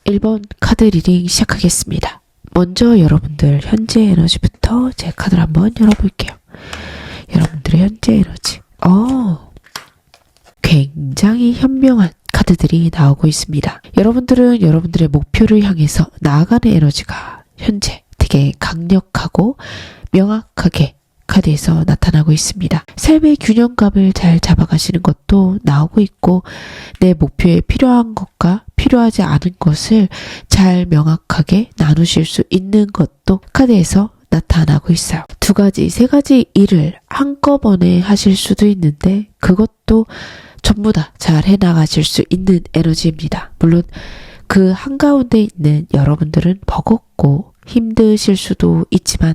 1번 카드 리딩 시작하겠습니다. 먼저 여러분들 현재 에너지부터 제 카드를 한번 열어볼게요. 여러분들의 현재 에너지. 굉장히 현명한 카드들이 나오고 있습니다. 여러분들은 여러분들의 목표를 향해서 나아가는 에너지가 현재 되게 강력하고 명확하게 카드에서 나타나고 있습니다. 삶의 균형감을 잘 잡아가시는 것도 나오고 있고, 내 목표에 필요한 것과 필요하지 않은 것을 잘 명확하게 나누실 수 있는 것도 카드에서 나타나고 있어요. 2가지, 3가지 일을 한꺼번에 하실 수도 있는데 그것도 전부 다 잘 해나가실 수 있는 에너지입니다. 물론 그 한가운데 있는 여러분들은 버겁고 힘드실 수도 있지만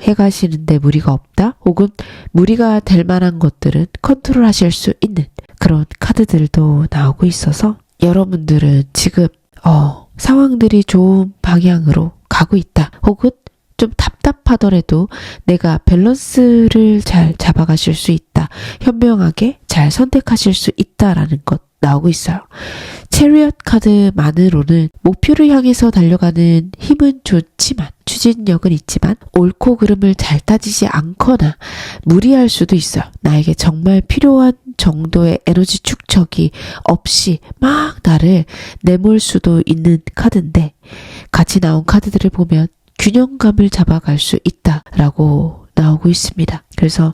해가시는데 무리가 없다, 혹은 무리가 될 만한 것들은 컨트롤 하실 수 있는 그런 카드들도 나오고 있어서 여러분들은 지금 상황들이 좋은 방향으로 가고 있다, 혹은 좀 답답하더라도 내가 밸런스를 잘 잡아가실 수 있다, 현명하게 잘 선택하실 수 있다라는 것 나오고 있어요. 체리엇 카드만으로는 목표를 향해서 달려가는 힘은 좋지만, 추진력은 있지만 옳고 그름을 잘 따지지 않거나 무리할 수도 있어요. 나에게 정말 필요한 정도의 에너지 축적이 없이 막 나를 내몰 수도 있는 카드인데, 같이 나온 카드들을 보면 균형감을 잡아갈 수 있다라고 나오고 있습니다. 그래서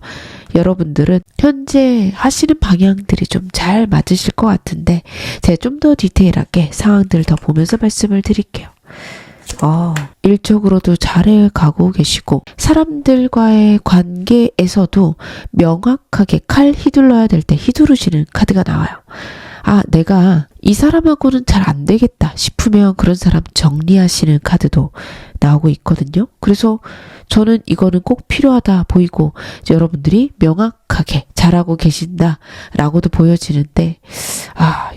여러분들은 현재 하시는 방향들이 좀 잘 맞으실 것 같은데, 제가 좀 더 디테일하게 상황들을 더 보면서 말씀을 드릴게요. 일적으로도 잘해가고 계시고, 사람들과의 관계에서도 명확하게 칼 휘둘러야 될 때 휘두르시는 카드가 나와요. 내가 이 사람하고는 잘 안 되겠다 싶으면 그런 사람 정리하시는 카드도 나오고 있거든요. 그래서 저는 이거는 꼭 필요하다 보이고, 여러분들이 명확하게 잘하고 계신다라고도 보여지는데,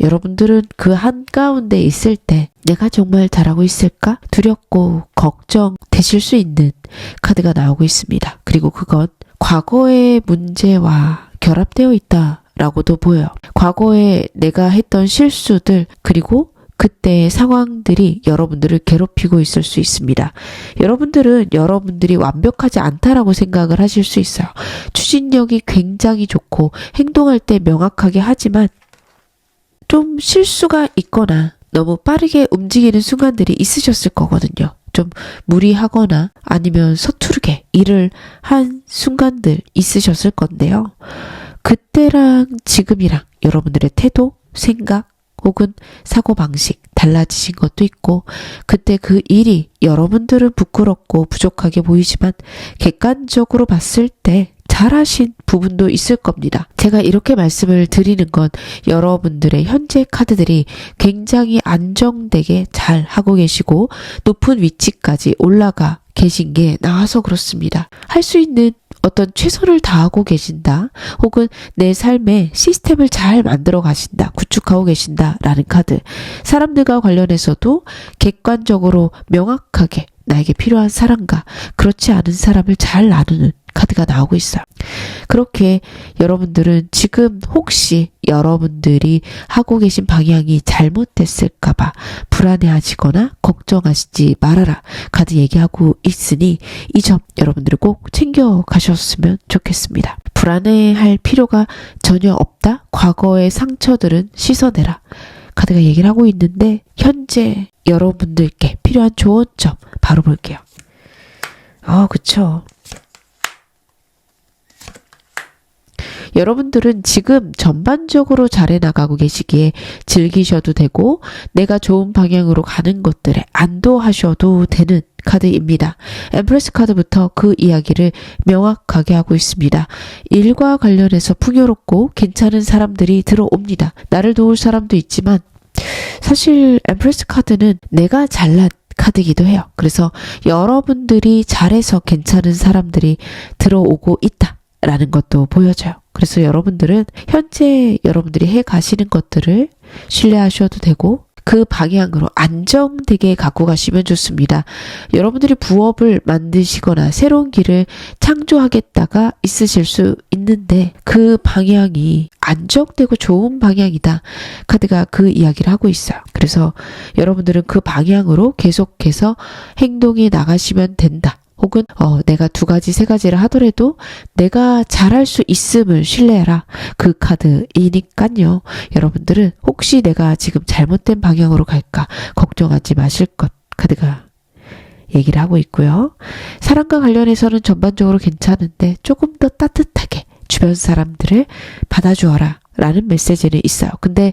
여러분들은 그 한가운데 있을 때 내가 정말 잘하고 있을까? 두렵고 걱정되실 수 있는 카드가 나오고 있습니다. 그리고 그건 과거의 문제와 결합되어 있다 라고도 보여요. 과거에 내가 했던 실수들, 그리고 그때의 상황들이 여러분들을 괴롭히고 있을 수 있습니다. 여러분들은 여러분들이 완벽하지 않다라고 생각을 하실 수 있어요. 추진력이 굉장히 좋고 행동할 때 명확하게 하지만 좀 실수가 있거나 너무 빠르게 움직이는 순간들이 있으셨을 거거든요. 좀 무리하거나 아니면 서투르게 일을 한 순간들 있으셨을 건데요. 그때랑 지금이랑 여러분들의 태도, 생각, 혹은 사고방식 달라지신 것도 있고, 그때 그 일이 여러분들은 부끄럽고 부족하게 보이지만 객관적으로 봤을 때 잘하신 부분도 있을 겁니다. 제가 이렇게 말씀을 드리는 건 여러분들의 현재 카드들이 굉장히 안정되게 잘 하고 계시고 높은 위치까지 올라가 계신 게 나와서 그렇습니다. 할 수 있는 어떤 최선을 다하고 계신다, 혹은 내 삶의 시스템을 잘 만들어 가신다, 구축하고 계신다라는 카드. 사람들과 관련해서도 객관적으로 명확하게 나에게 필요한 사람과 그렇지 않은 사람을 잘 나누는 카드가 나오고 있어요. 그렇게 여러분들은 지금 혹시 여러분들이 하고 계신 방향이 잘못됐을까봐 불안해하시거나 걱정하시지 말아라 카드 얘기하고 있으니, 이 점 여러분들이 꼭 챙겨가셨으면 좋겠습니다. 불안해할 필요가 전혀 없다. 과거의 상처들은 씻어내라 카드가 얘기를 하고 있는데, 현재 여러분들께 필요한 좋은 점 바로 볼게요. 그쵸. 여러분들은 지금 전반적으로 잘 해나가고 계시기에 즐기셔도 되고, 내가 좋은 방향으로 가는 것들에 안도하셔도 되는 카드입니다. 엠프레스 카드부터 그 이야기를 명확하게 하고 있습니다. 일과 관련해서 풍요롭고 괜찮은 사람들이 들어옵니다. 나를 도울 사람도 있지만, 사실 엠프레스 카드는 내가 잘난 카드이기도 해요. 그래서 여러분들이 잘해서 괜찮은 사람들이 들어오고 있다라는 것도 보여져요. 그래서 여러분들은 현재 여러분들이 해 가시는 것들을 신뢰하셔도 되고, 그 방향으로 안정되게 갖고 가시면 좋습니다. 여러분들이 부업을 만드시거나 새로운 길을 창조하겠다가 있으실 수 있는데 그 방향이 안정되고 좋은 방향이다. 카드가 그 이야기를 하고 있어요. 그래서 여러분들은 그 방향으로 계속해서 행동해 나가시면 된다. 혹은 내가 2가지 3가지를 하더라도 내가 잘할 수 있음을 신뢰해라. 그 카드이니까요. 여러분들은 혹시 내가 지금 잘못된 방향으로 갈까 걱정하지 마실 것. 카드가 얘기를 하고 있고요. 사랑과 관련해서는 전반적으로 괜찮은데 조금 더 따뜻하게 주변 사람들을 받아주어라 라는 메시지는 있어요. 근데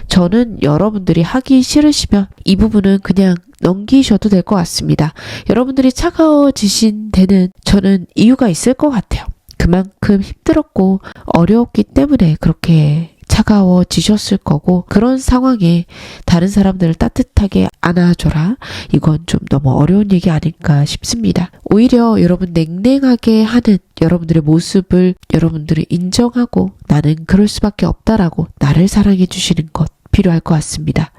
저는 여러분들이 하기 싫으시면 이 부분은 그냥 넘기셔도 될 것 같습니다. 여러분들이 차가워지신 데는 저는 이유가 있을 것 같아요. 그만큼 힘들었고 어려웠기 때문에 그렇게 차가워지셨을 거고, 그런 상황에 다른 사람들을 따뜻하게 안아줘라. 이건 좀 너무 어려운 얘기 아닐까 싶습니다. 오히려 여러분 냉랭하게 하는 여러분들의 모습을 여러분들이 인정하고 나는 그럴 수밖에 없다라고 나를 사랑해 주시는 것 필요할 것 같습니다.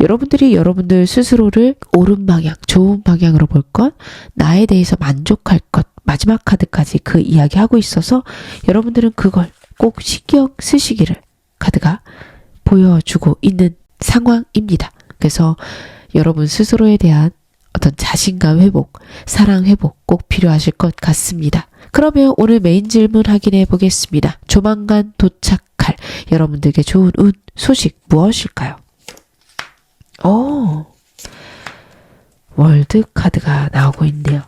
여러분들이 여러분들 스스로를 옳은 방향, 좋은 방향으로 볼 것, 나에 대해서 만족할 것, 마지막 카드까지 그 이야기하고 있어서 여러분들은 그걸 꼭 신경 쓰시기를 카드가 보여주고 있는 상황입니다. 그래서 여러분 스스로에 대한 어떤 자신감 회복, 사랑 회복 꼭 필요하실 것 같습니다. 그러면 오늘 메인 질문 확인해 보겠습니다. 조만간 도착할 여러분들에게 좋은 운, 소식 무엇일까요? 월드 카드가 나오고 있네요.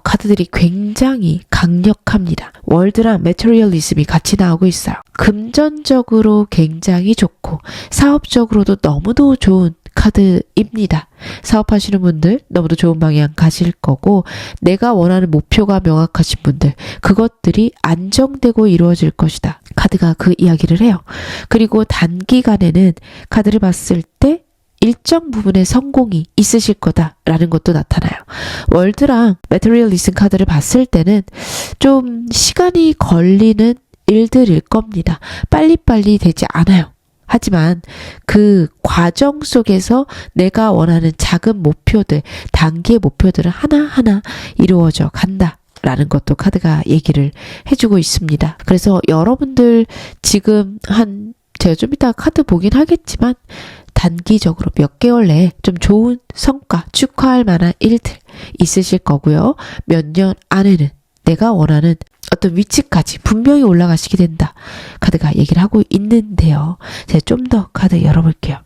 카드들이 굉장히 강력합니다. 월드랑 매터리얼리즘이 같이 나오고 있어요. 금전적으로 굉장히 좋고 사업적으로도 너무도 좋은 카드입니다. 사업하시는 분들 너무도 좋은 방향 가실 거고, 내가 원하는 목표가 명확하신 분들 그것들이 안정되고 이루어질 것이다. 카드가 그 이야기를 해요. 그리고 단기간에는 카드를 봤을 때 일정 부분의 성공이 있으실 거다라는 것도 나타나요. 월드랑 매터리얼리즘 카드를 봤을 때는 좀 시간이 걸리는 일들일 겁니다. 빨리빨리 되지 않아요. 하지만 그 과정 속에서 내가 원하는 작은 목표들, 단기의 목표들은 하나하나 이루어져 간다. 라는 것도 카드가 얘기를 해주고 있습니다. 그래서 여러분들 지금 제가 좀 이따 카드 보긴 하겠지만 단기적으로 몇 개월 내에 좀 좋은 성과, 축하할 만한 일들 있으실 거고요. 몇 년 안에는 내가 원하는 어떤 위치까지 분명히 올라가시게 된다. 카드가 얘기를 하고 있는데요. 제가 좀 더 카드 열어볼게요.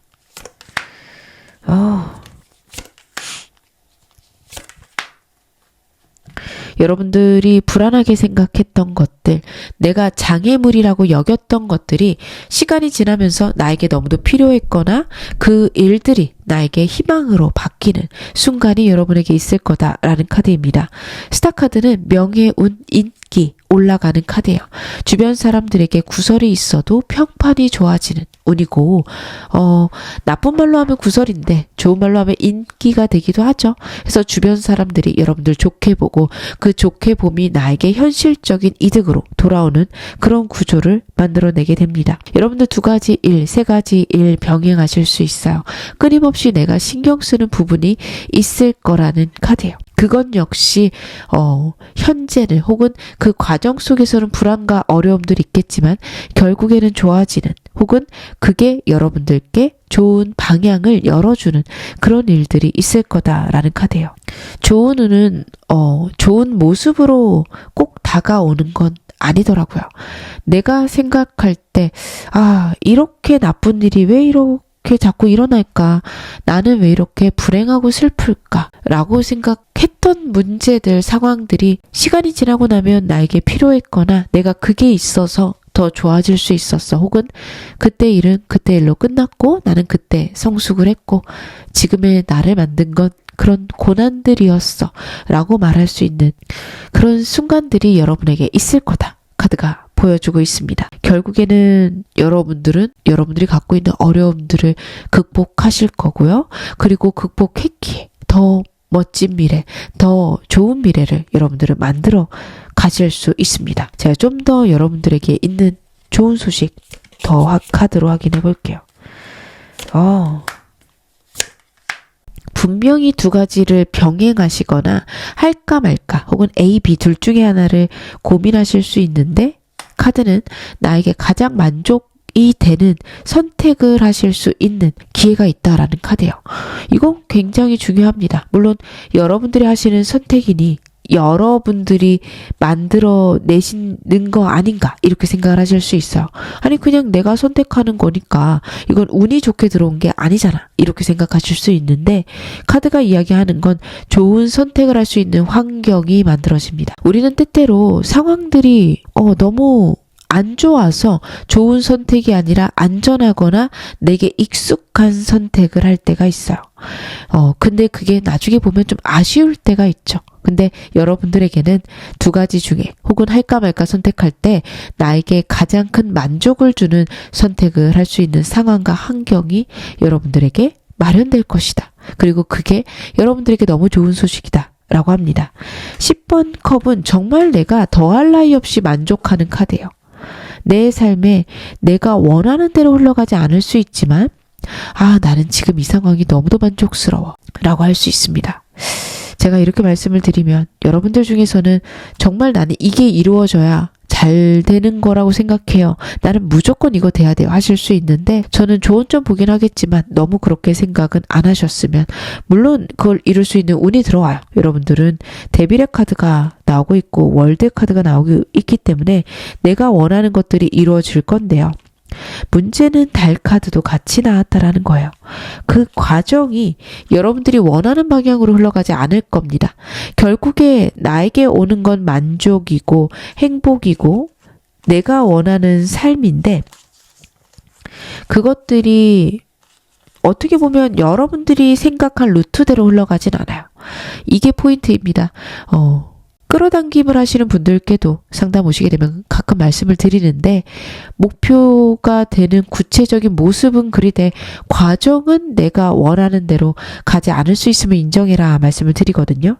여러분들이 불안하게 생각했던 것들, 내가 장애물이라고 여겼던 것들이 시간이 지나면서 나에게 너무도 필요했거나 그 일들이 나에게 희망으로 바뀌는 순간이 여러분에게 있을 거다라는 카드입니다. 스타 카드는 명예, 운, 인기 올라가는 카드예요. 주변 사람들에게 구설이 있어도 평판이 좋아지는 운이고, 나쁜 말로 하면 구설인데 좋은 말로 하면 인기가 되기도 하죠. 그래서 주변 사람들이 여러분들 좋게 보고 그 좋게 봄이 나에게 현실적인 이득으로 돌아오는 그런 구조를 만들어내게 됩니다. 여러분들 2가지 일, 3가지 일 병행하실 수 있어요. 끊임없이 내가 신경 쓰는 부분이 있을 거라는 카드예요. 그건 역시 현재는 혹은 그 과정 속에서는 불안과 어려움들이 있겠지만 결국에는 좋아지는, 혹은 그게 여러분들께 좋은 방향을 열어주는 그런 일들이 있을 거다라는 카드예요. 좋은 운은 좋은 모습으로 꼭 다가오는 건 아니더라고요. 내가 생각할 때 이렇게 나쁜 일이 왜 이렇게 자꾸 일어날까? 나는 왜 이렇게 불행하고 슬플까? 라고 생각했던 문제들, 상황들이 시간이 지나고 나면 나에게 필요했거나 내가 그게 있어서 더 좋아질 수 있었어. 혹은 그때 일은 그때 일로 끝났고 나는 그때 성숙을 했고 지금의 나를 만든 건 그런 고난들이었어 라고 말할 수 있는 그런 순간들이 여러분에게 있을 거다. 카드가 보여주고 있습니다. 결국에는 여러분들이 갖고 있는 어려움들을 극복하실 거고요. 그리고 극복했기에 더 멋진 미래, 더 좋은 미래를 여러분들은 만들어 가실 수 있습니다. 제가 좀 더 여러분들에게 있는 좋은 소식 더 카드로 확인해 볼게요. 분명히 두 가지를 병행하시거나 할까 말까 혹은 A, B 둘 중에 하나를 고민하실 수 있는데 카드는 나에게 가장 만족이 되는 선택을 하실 수 있는 기회가 있다라는 카드예요. 이건 굉장히 중요합니다. 물론 여러분들이 하시는 선택이니 여러분들이 만들어내시는 거 아닌가 이렇게 생각을 하실 수 있어요. 아니 그냥 내가 선택하는 거니까 이건 운이 좋게 들어온 게 아니잖아 이렇게 생각하실 수 있는데 카드가 이야기하는 건 좋은 선택을 할 수 있는 환경이 만들어집니다. 우리는 때때로 상황들이 너무 안 좋아서 좋은 선택이 아니라 안전하거나 내게 익숙한 선택을 할 때가 있어요. 근데 그게 나중에 보면 좀 아쉬울 때가 있죠. 근데 여러분들에게는 두 가지 중에 혹은 할까 말까 선택할 때 나에게 가장 큰 만족을 주는 선택을 할 수 있는 상황과 환경이 여러분들에게 마련될 것이다. 그리고 그게 여러분들에게 너무 좋은 소식이다. 라고 합니다. 10번 컵은 정말 내가 더할 나위 없이 만족하는 카드예요. 내 삶에 내가 원하는 대로 흘러가지 않을 수 있지만 나는 지금 이 상황이 너무도 만족스러워 라고 할 수 있습니다. 제가 이렇게 말씀을 드리면 여러분들 중에서는 정말 나는 이게 이루어져야 잘 되는 거라고 생각해요. 나는 무조건 이거 돼야 돼요 하실 수 있는데 저는 좋은 점 보긴 하겠지만 너무 그렇게 생각은 안 하셨으면 물론 그걸 이룰 수 있는 운이 들어와요. 여러분들은 데빌의 카드가 나오고 있고 월드 카드가 나오고 있기 때문에 내가 원하는 것들이 이루어질 건데요. 문제는 달 카드도 같이 나왔다라는 거예요. 그 과정이 여러분들이 원하는 방향으로 흘러가지 않을 겁니다. 결국에 나에게 오는 건 만족이고 행복이고 내가 원하는 삶인데 그것들이 어떻게 보면 여러분들이 생각한 루트대로 흘러가진 않아요. 이게 포인트입니다. 끌어당김을 하시는 분들께도 상담 오시게 되면 가끔 말씀을 드리는데 목표가 되는 구체적인 모습은 그리되 과정은 내가 원하는 대로 가지 않을 수 있으면 인정해라 말씀을 드리거든요.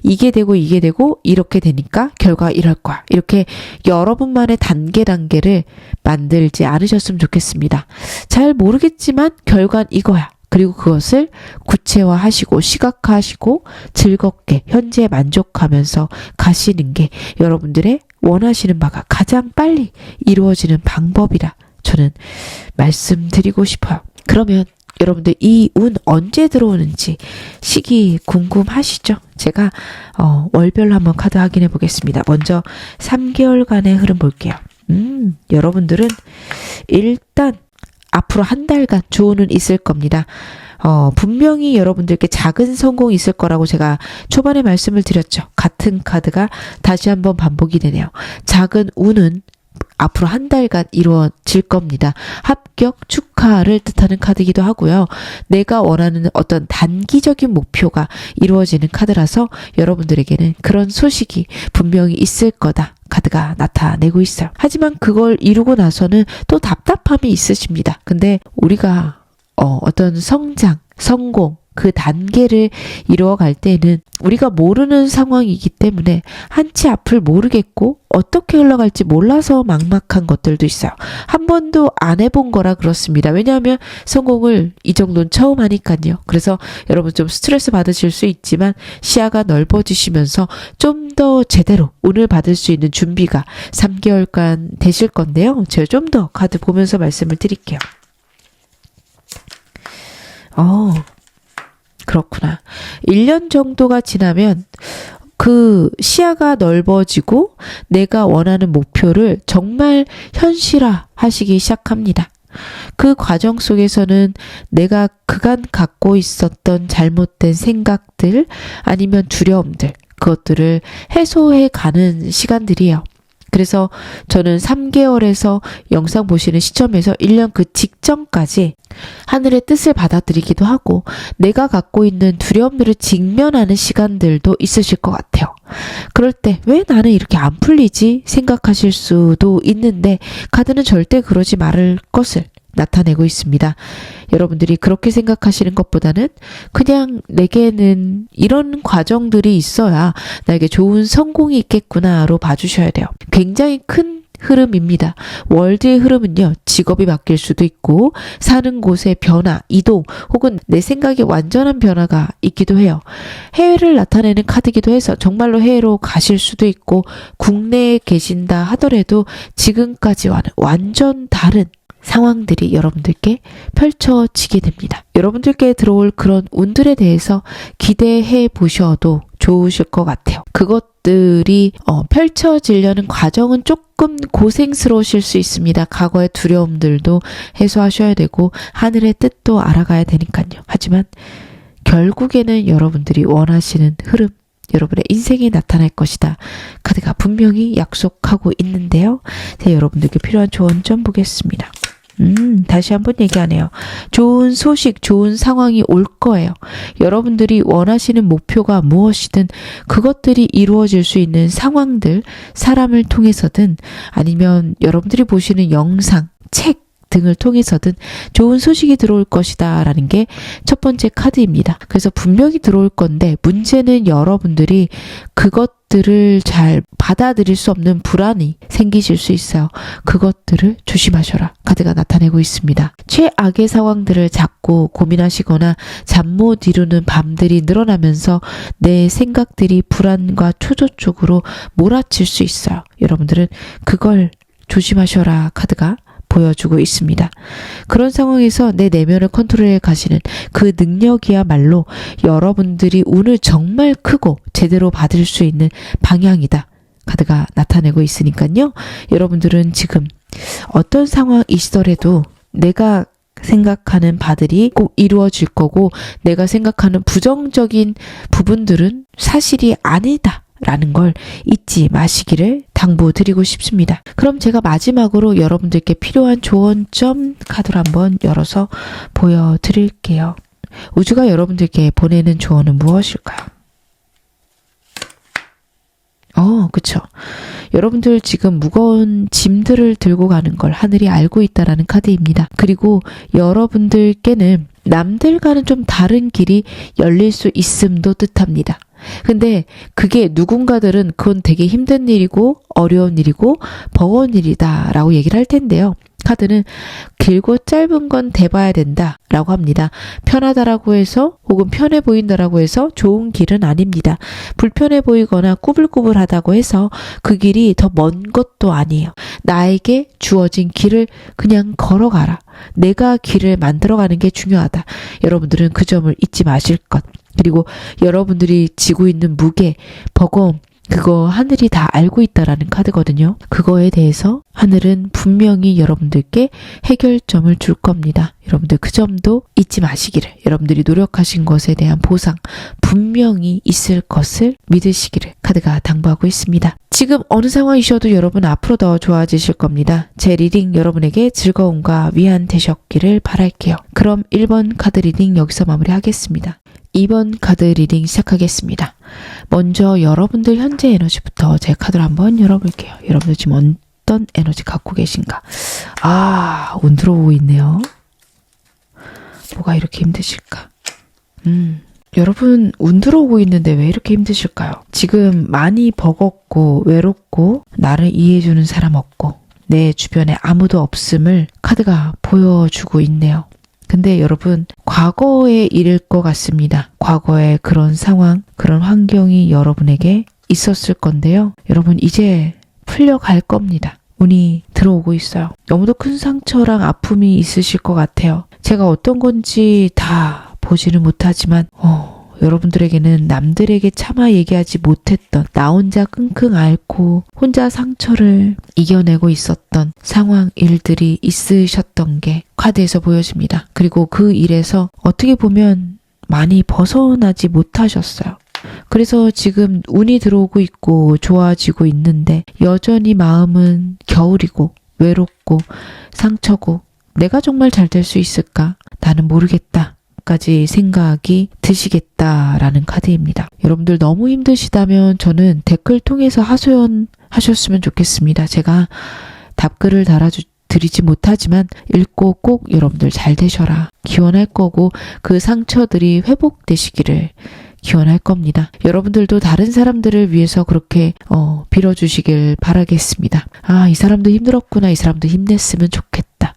이게 되고 이렇게 되니까 결과 이럴 거야. 이렇게 여러분만의 단계를 만들지 않으셨으면 좋겠습니다. 잘 모르겠지만 결과는 이거야. 그리고 그것을 구체화하시고 시각화하시고 즐겁게 현재에 만족하면서 가시는 게 여러분들의 원하시는 바가 가장 빨리 이루어지는 방법이라 저는 말씀드리고 싶어요. 그러면 여러분들 이 운 언제 들어오는지 시기 궁금하시죠? 제가 월별로 한번 카드 확인해 보겠습니다. 먼저 3개월간의 흐름 볼게요. 여러분들은 일단 앞으로 한 달간 좋은 운 있을 겁니다. 분명히 여러분들께 작은 성공이 있을 거라고 제가 초반에 말씀을 드렸죠. 같은 카드가 다시 한번 반복이 되네요. 작은 운은 앞으로 한 달간 이루어질 겁니다. 합격, 축하를 뜻하는 카드이기도 하고요. 내가 원하는 어떤 단기적인 목표가 이루어지는 카드라서 여러분들에게는 그런 소식이 분명히 있을 거다. 카드가 나타내고 있어요. 하지만 그걸 이루고 나서는 또 답답함이 있으십니다. 근데 우리가 어떤 성장, 성공, 그 단계를 이루어갈 때는 우리가 모르는 상황이기 때문에 한치 앞을 모르겠고 어떻게 흘러갈지 몰라서 막막한 것들도 있어요. 한 번도 안 해본 거라 그렇습니다. 왜냐하면 성공을 이 정도는 처음 하니까요. 그래서 여러분 좀 스트레스 받으실 수 있지만 시야가 넓어지시면서 좀 더 제대로 운을 받을 수 있는 준비가 3개월간 되실 건데요. 제가 좀 더 카드 보면서 말씀을 드릴게요. 그렇구나. 1년 정도가 지나면 그 시야가 넓어지고 내가 원하는 목표를 정말 현실화하시기 시작합니다. 그 과정 속에서는 내가 그간 갖고 있었던 잘못된 생각들 아니면 두려움들 그것들을 해소해 가는 시간들이에요. 그래서 저는 3개월에서 영상 보시는 시점에서 1년 그 직전까지 하늘의 뜻을 받아들이기도 하고 내가 갖고 있는 두려움들을 직면하는 시간들도 있으실 것 같아요. 그럴 때 왜 나는 이렇게 안 풀리지 생각하실 수도 있는데 카드는 절대 그러지 말을 것을 나타내고 있습니다. 여러분들이 그렇게 생각하시는 것보다는 그냥 내게는 이런 과정들이 있어야 나에게 좋은 성공이 있겠구나로 봐주셔야 돼요. 굉장히 큰 흐름입니다. 월드의 흐름은요, 직업이 바뀔 수도 있고, 사는 곳의 변화, 이동, 혹은 내 생각의 완전한 변화가 있기도 해요. 해외를 나타내는 카드이기도 해서 정말로 해외로 가실 수도 있고, 국내에 계신다 하더라도 지금까지와는 완전 다른 상황들이 여러분들께 펼쳐지게 됩니다. 여러분들께 들어올 그런 운들에 대해서 기대해 보셔도 좋으실 것 같아요. 그것들이 펼쳐지려는 과정은 조금 고생스러우실 수 있습니다. 과거의 두려움들도 해소하셔야 되고 하늘의 뜻도 알아가야 되니까요. 하지만 결국에는 여러분들이 원하시는 흐름, 여러분의 인생에 나타날 것이다. 카드가 분명히 약속하고 있는데요. 자, 여러분들께 필요한 조언 좀 보겠습니다. 다시 한번 얘기하네요. 좋은 소식, 좋은 상황이 올 거예요. 여러분들이 원하시는 목표가 무엇이든 그것들이 이루어질 수 있는 상황들, 사람을 통해서든 아니면 여러분들이 보시는 영상, 책 등을 통해서든 좋은 소식이 들어올 것이다 라는 게 첫 번째 카드입니다. 그래서 분명히 들어올 건데 문제는 여러분들이 그것들을 잘 받아들일 수 없는 불안이 생기실 수 있어요. 그것들을 조심하셔라. 카드가 나타내고 있습니다. 최악의 상황들을 자꾸 고민하시거나 잠 못 이루는 밤들이 늘어나면서 내 생각들이 불안과 초조 쪽으로 몰아칠 수 있어요. 여러분들은 그걸 조심하셔라. 카드가 보여주고 있습니다. 그런 상황에서 내 내면을 컨트롤해 가시는 그 능력이야말로 여러분들이 운을 정말 크고 제대로 받을 수 있는 방향이다. 카드가 나타내고 있으니까요. 여러분들은 지금 어떤 상황이시더라도 내가 생각하는 바들이 꼭 이루어질 거고 내가 생각하는 부정적인 부분들은 사실이 아니다. 라는 걸 잊지 마시기를 당부드리고 싶습니다. 그럼 제가 마지막으로 여러분들께 필요한 조언점 카드를 한번 열어서 보여드릴게요. 우주가 여러분들께 보내는 조언은 무엇일까요? 그쵸. 여러분들 지금 무거운 짐들을 들고 가는 걸 하늘이 알고 있다라는 카드입니다. 그리고 여러분들께는 남들과는 좀 다른 길이 열릴 수 있음도 뜻합니다. 근데 그게 누군가들은 그건 되게 힘든 일이고 어려운 일이고 버거운 일이다 라고 얘기를 할 텐데요. 카드는 길고 짧은 건 대봐야 된다 라고 합니다. 편하다라고 해서 혹은 편해 보인다라고 해서 좋은 길은 아닙니다. 불편해 보이거나 꾸불꾸불하다고 해서 그 길이 더 먼 것도 아니에요. 나에게 주어진 길을 그냥 걸어가라. 내가 길을 만들어가는 게 중요하다. 여러분들은 그 점을 잊지 마실 것. 그리고 여러분들이 지고 있는 무게, 버거움, 그거 하늘이 다 알고 있다라는 카드거든요. 그거에 대해서 하늘은 분명히 여러분들께 해결점을 줄 겁니다. 여러분들 그 점도 잊지 마시기를, 여러분들이 노력하신 것에 대한 보상 분명히 있을 것을 믿으시기를 카드가 당부하고 있습니다. 지금 어느 상황이셔도 여러분 앞으로 더 좋아지실 겁니다. 제 리딩 여러분에게 즐거움과 위안 되셨기를 바랄게요. 그럼 1번 카드 리딩 여기서 마무리하겠습니다. 2번 카드 리딩 시작하겠습니다. 먼저 여러분들 현재 에너지부터 제 카드를 한번 열어볼게요. 여러분들 지금 어떤 에너지 갖고 계신가? 운 들어오고 있네요. 뭐가 이렇게 힘드실까? 여러분 운 들어오고 있는데 왜 이렇게 힘드실까요? 지금 많이 버겁고 외롭고 나를 이해해주는 사람 없고 내 주변에 아무도 없음을 카드가 보여주고 있네요. 근데 여러분 과거의 일일 것 같습니다. 과거의 그런 상황, 그런 환경이 여러분에게 있었을 건데요. 여러분 이제 풀려갈 겁니다. 운이 들어오고 있어요. 너무도 큰 상처랑 아픔이 있으실 것 같아요. 제가 어떤 건지 다 보지는 못하지만 여러분들에게는 남들에게 차마 얘기하지 못했던 나 혼자 끙끙 앓고 혼자 상처를 이겨내고 있었던 상황, 일들이 있으셨던 게 카드에서 보여집니다. 그리고 그 일에서 어떻게 보면 많이 벗어나지 못하셨어요. 그래서 지금 운이 들어오고 있고 좋아지고 있는데 여전히 마음은 겨울이고 외롭고 상처고 내가 정말 잘 될 수 있을까? 나는 모르겠다. 까지 생각이 드시겠다라는 카드입니다. 여러분들 너무 힘드시다면 저는 댓글 통해서 하소연하셨으면 좋겠습니다. 제가 답글을 달아드리지 못하지만 읽고 꼭 여러분들 잘 되셔라 기원할 거고 그 상처들이 회복되시기를 기원할 겁니다. 여러분들도 다른 사람들을 위해서 그렇게 빌어주시길 바라겠습니다. 아, 이 사람도 힘들었구나. 이 사람도 힘냈으면 좋겠다.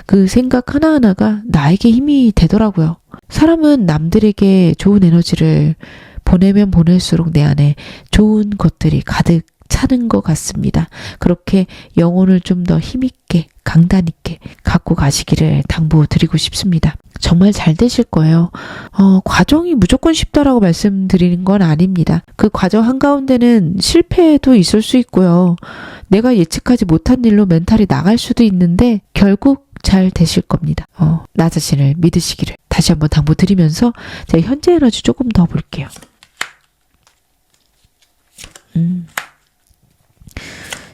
그 생각 하나하나가 나에게 힘이 되더라고요. 사람은 남들에게 좋은 에너지를 보내면 보낼수록 내 안에 좋은 것들이 가득 차는 것 같습니다. 그렇게 영혼을 좀 더 힘있게 강단 있게 갖고 가시기를 당부드리고 싶습니다. 정말 잘 되실 거예요. 과정이 무조건 쉽다라고 말씀드리는 건 아닙니다. 그 과정 한가운데는 실패도 있을 수 있고요. 내가 예측하지 못한 일로 멘탈이 나갈 수도 있는데 결국 잘 되실 겁니다. 나 자신을 믿으시기를 다시 한번 당부드리면서 제가 현재 에너지 조금 더 볼게요.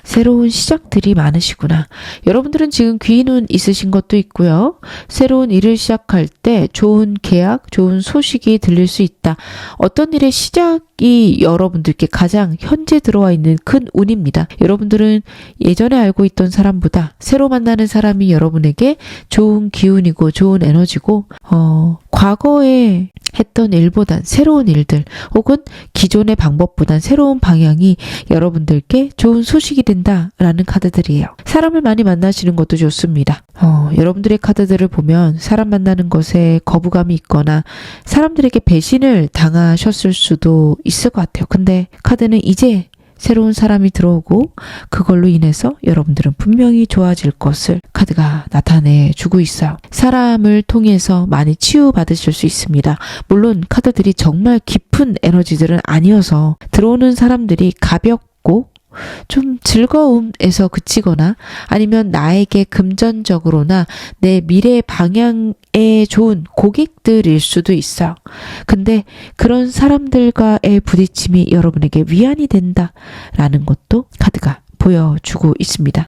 새로운 시작들이 많으시구나. 여러분들은 지금 귀인운 있으신 것도 있고요. 새로운 일을 시작할 때 좋은 계약, 좋은 소식이 들릴 수 있다. 어떤 일의 시작이 여러분들께 가장 현재 들어와 있는 큰 운입니다. 여러분들은 예전에 알고 있던 사람보다 새로 만나는 사람이 여러분에게 좋은 기운이고 좋은 에너지고 과거에 했던 일보단 새로운 일들 혹은 기존의 방법보단 새로운 방향이 여러분들께 좋은 소식이 된다라는 카드들이에요. 사람을 많이 만나시는 것도 좋습니다. 여러분들의 카드들을 보면 사람 만나는 것에 거부감이 있거나 사람들에게 배신을 당하셨을 수도 있을 것 같아요. 근데 카드는 이제 새로운 사람이 들어오고 그걸로 인해서 여러분들은 분명히 좋아질 것을 카드가 나타내 주고 있어요. 사람을 통해서 많이 치유받으실 수 있습니다. 물론 카드들이 정말 깊은 에너지들은 아니어서 들어오는 사람들이 가볍고 좀 즐거움에서 그치거나 아니면 나에게 금전적으로나 내 미래 방향에 좋은 고객들일 수도 있어요. 근데 그런 사람들과의 부딪힘이 여러분에게 위안이 된다라는 것도 카드가 보여주고 있습니다.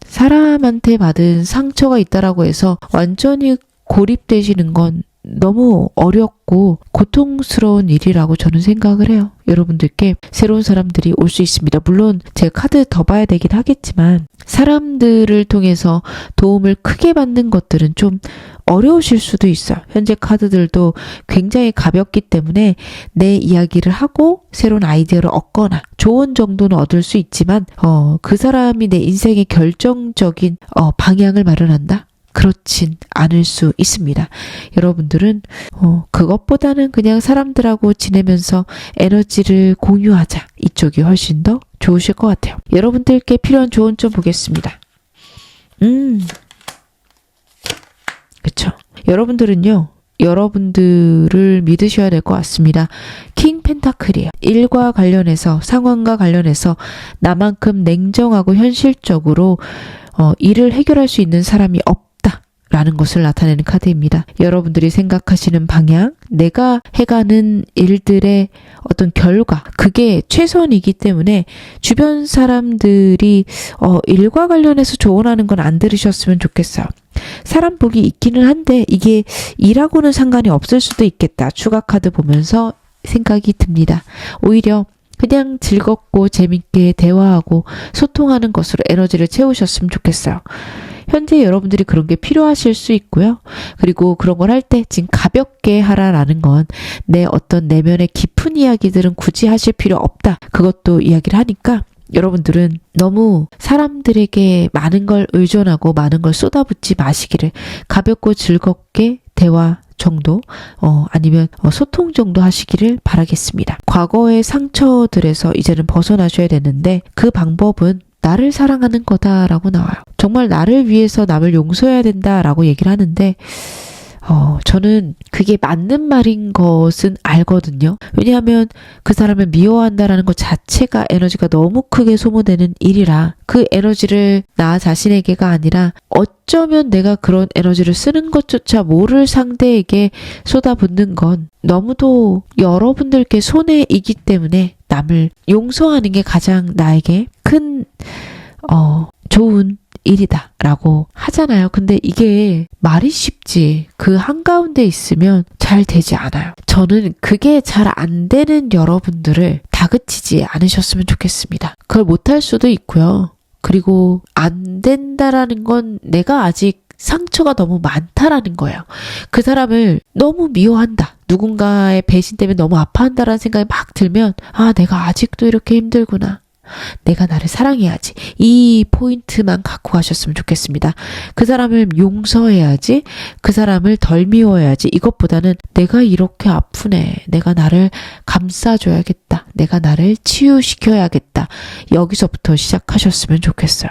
사람한테 받은 상처가 있다라고 해서 완전히 고립되시는 건 너무 어렵고 고통스러운 일이라고 저는 생각을 해요. 여러분들께 새로운 사람들이 올 수 있습니다. 물론 제가 카드 더 봐야 되긴 하겠지만 사람들을 통해서 도움을 크게 받는 것들은 좀 어려우실 수도 있어요. 현재 카드들도 굉장히 가볍기 때문에 내 이야기를 하고 새로운 아이디어를 얻거나 조언 정도는 얻을 수 있지만 그 사람이 내 인생의 결정적인 방향을 마련한다? 그렇진 않을 수 있습니다. 여러분들은 그것보다는 그냥 사람들하고 지내면서 에너지를 공유하자. 이쪽이 훨씬 더 좋으실 것 같아요. 여러분들께 필요한 조언 좀 보겠습니다. 그쵸. 여러분들은요. 여러분들을 믿으셔야 될 것 같습니다. 킹 펜타클이에요. 일과 관련해서 상황과 관련해서 나만큼 냉정하고 현실적으로 일을 해결할 수 있는 사람이 라는 것을 나타내는 카드입니다. 여러분들이 생각하시는 방향, 내가 해가는 일들의 어떤 결과, 그게 최선이기 때문에 주변 사람들이 일과 관련해서 조언하는 건 안 들으셨으면 좋겠어요. 사람 복이 있기는 한데 이게 일하고는 상관이 없을 수도 있겠다. 추가 카드 보면서 생각이 듭니다. 오히려 그냥 즐겁고 재밌게 대화하고 소통하는 것으로 에너지를 채우셨으면 좋겠어요. 현재 여러분들이 그런 게 필요하실 수 있고요. 그리고 그런 걸 할 때 지금 가볍게 하라라는 건 내 어떤 내면의 깊은 이야기들은 굳이 하실 필요 없다. 그것도 이야기를 하니까 여러분들은 너무 사람들에게 많은 걸 의존하고 많은 걸 쏟아붓지 마시기를 가볍고 즐겁게 대화 정도 아니면 소통 정도 하시기를 바라겠습니다. 과거의 상처들에서 이제는 벗어나셔야 되는데 그 방법은 나를 사랑하는 거다라고 나와요. 정말 나를 위해서 남을 용서해야 된다라고 얘기를 하는데 저는 그게 맞는 말인 것은 알거든요. 왜냐하면 그 사람을 미워한다라는 것 자체가 에너지가 너무 크게 소모되는 일이라 그 에너지를 나 자신에게가 아니라 어쩌면 내가 그런 에너지를 쓰는 것조차 모를 상대에게 쏟아붓는 건 너무도 여러분들께 손해이기 때문에 남을 용서하는 게 가장 나에게 큰 좋은 일이다 라고 하잖아요. 근데 이게 말이 쉽지 그 한가운데 있으면 잘 되지 않아요. 저는 그게 잘 안 되는 여러분들을 다그치지 않으셨으면 좋겠습니다. 그걸 못할 수도 있고요. 그리고 안 된다라는 건 내가 아직 상처가 너무 많다라는 거예요. 그 사람을 너무 미워한다. 누군가의 배신 때문에 너무 아파한다라는 생각이 막 들면 아, 내가 아직도 이렇게 힘들구나. 내가 나를 사랑해야지. 이 포인트만 갖고 가셨으면 좋겠습니다. 그 사람을 용서해야지. 그 사람을 덜 미워해야지. 이것보다는 내가 이렇게 아프네. 내가 나를 감싸줘야겠다. 내가 나를 치유시켜야겠다. 여기서부터 시작하셨으면 좋겠어요.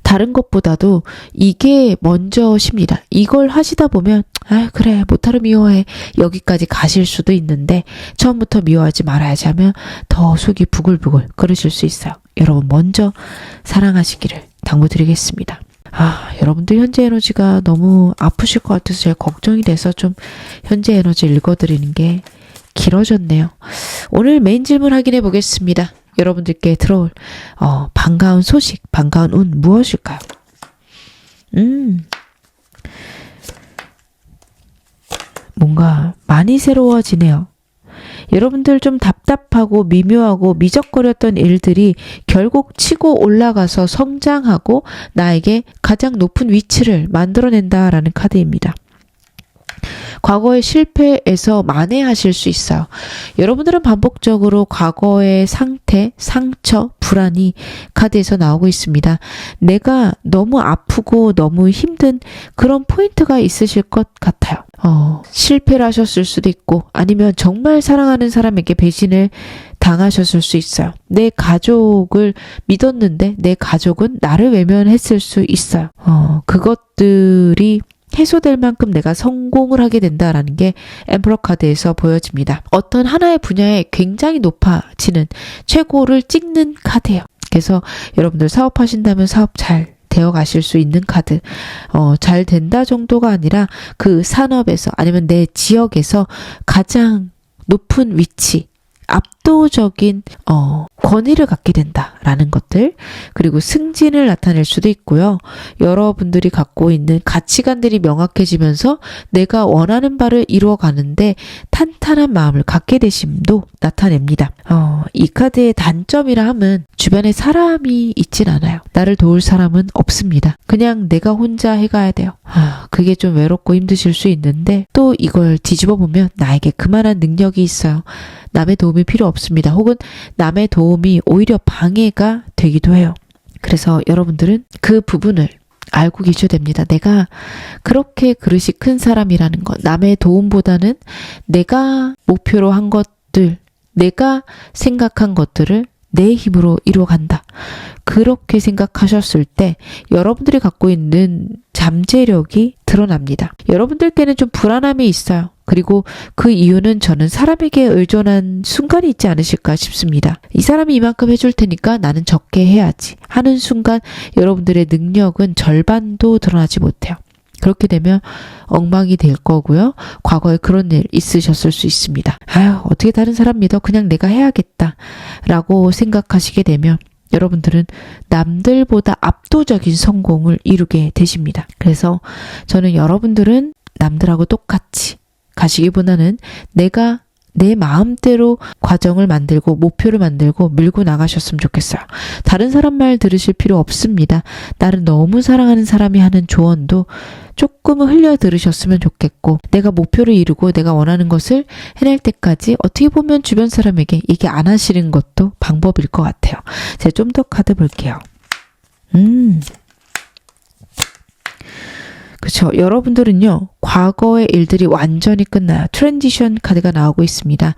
다른 것보다도 이게 먼저십니다. 이걸 하시다 보면 아, 그래, 못하러 미워해. 여기까지 가실 수도 있는데 처음부터 미워하지 말아야지 하면 더 속이 부글부글 끓으실 수 있어요. 여러분 먼저 사랑하시기를 당부드리겠습니다. 아, 여러분들 현재 에너지가 너무 아프실 것 같아서 제가 걱정이 돼서 좀 현재 에너지 읽어드리는 게 길어졌네요. 오늘 메인 질문 확인해 보겠습니다. 여러분들께 들어올 반가운 소식, 반가운 운 무엇일까요? 뭔가 많이 새로워지네요. 여러분들 좀 답답하고 미묘하고 미적거렸던 일들이 결국 치고 올라가서 성장하고 나에게 가장 높은 위치를 만들어낸다라는 카드입니다. 과거의 실패에서 만회하실 수 있어요. 여러분들은 반복적으로 과거의 상태, 상처, 불안이 카드에서 나오고 있습니다. 내가 너무 아프고 너무 힘든 그런 포인트가 있으실 것 같아요. 실패를 하셨을 수도 있고 아니면 정말 사랑하는 사람에게 배신을 당하셨을 수 있어요. 내 가족을 믿었는데 내 가족은 나를 외면했을 수 있어요. 그것들이 해소될 만큼 내가 성공을 하게 된다라는 게 엠퍼러 카드에서 보여집니다. 어떤 하나의 분야에 굉장히 높아지는 최고를 찍는 카드예요. 그래서 여러분들 사업하신다면 사업 잘 되어 가실 수 있는 카드. 잘 된다 정도가 아니라 그 산업에서 아니면 내 지역에서 가장 높은 위치, 압도적인 권위를 갖게 된다라는 것들, 그리고 승진을 나타낼 수도 있고요. 여러분들이 갖고 있는 가치관들이 명확해지면서 내가 원하는 바를 이루어가는데 탄탄한 마음을 갖게 되심도 나타냅니다. 이 카드의 단점이라 함은 주변에 사람이 있진 않아요. 나를 도울 사람은 없습니다. 그냥 내가 혼자 해가야 돼요. 그게 좀 외롭고 힘드실 수 있는데 또 이걸 뒤집어 보면 나에게 그만한 능력이 있어요. 남의 도움이 필요 없습니다. 혹은 남의 도움이 오히려 방해가 되기도 해요. 그래서 여러분들은 그 부분을 알고 계셔야 됩니다. 내가 그렇게 그릇이 큰 사람이라는 것, 남의 도움보다는 내가 목표로 한 것들, 내가 생각한 것들을 내 힘으로 이루어간다. 그렇게 생각하셨을 때 여러분들이 갖고 있는 잠재력이 드러납니다. 여러분들께는 좀 불안함이 있어요. 그리고 그 이유는 저는 사람에게 의존한 순간이 있지 않으실까 싶습니다. 이 사람이 이만큼 해줄 테니까 나는 적게 해야지 하는 순간 여러분들의 능력은 절반도 드러나지 못해요. 그렇게 되면 엉망이 될 거고요. 과거에 그런 일 있으셨을 수 있습니다. 아유, 어떻게 다른 사람 믿어? 그냥 내가 해야겠다 라고 생각하시게 되면 여러분들은 남들보다 압도적인 성공을 이루게 되십니다. 그래서 저는 여러분들은 남들하고 똑같이 가시기보다는 내가 내 마음대로 과정을 만들고 목표를 만들고 밀고 나가셨으면 좋겠어요. 다른 사람 말 들으실 필요 없습니다. 나를 너무 사랑하는 사람이 하는 조언도 조금은 흘려 들으셨으면 좋겠고 내가 목표를 이루고 내가 원하는 것을 해낼 때까지 어떻게 보면 주변 사람에게 얘기 안 하시는 것도 방법일 것 같아요. 제가 좀 더 카드 볼게요. 그렇죠. 여러분들은요. 과거의 일들이 완전히 끝나요. 트랜지션 카드가 나오고 있습니다.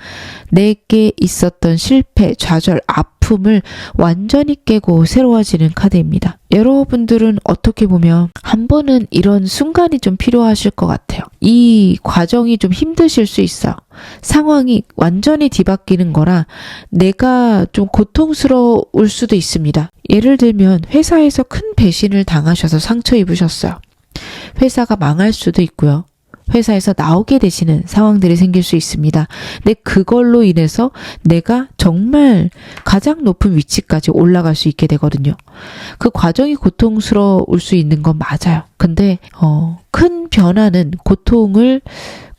내게 있었던 실패, 좌절, 아픔을 완전히 깨고 새로워지는 카드입니다. 여러분들은 어떻게 보면 한 번은 이런 순간이 좀 필요하실 것 같아요. 이 과정이 좀 힘드실 수 있어요. 상황이 완전히 뒤바뀌는 거라 내가 좀 고통스러울 수도 있습니다. 예를 들면 회사에서 큰 배신을 당하셔서 상처 입으셨어요. 회사가 망할 수도 있고요. 회사에서 나오게 되시는 상황들이 생길 수 있습니다. 근데 그걸로 인해서 내가 정말 가장 높은 위치까지 올라갈 수 있게 되거든요. 그 과정이 고통스러울 수 있는 건 맞아요. 근데 큰 변화는 고통을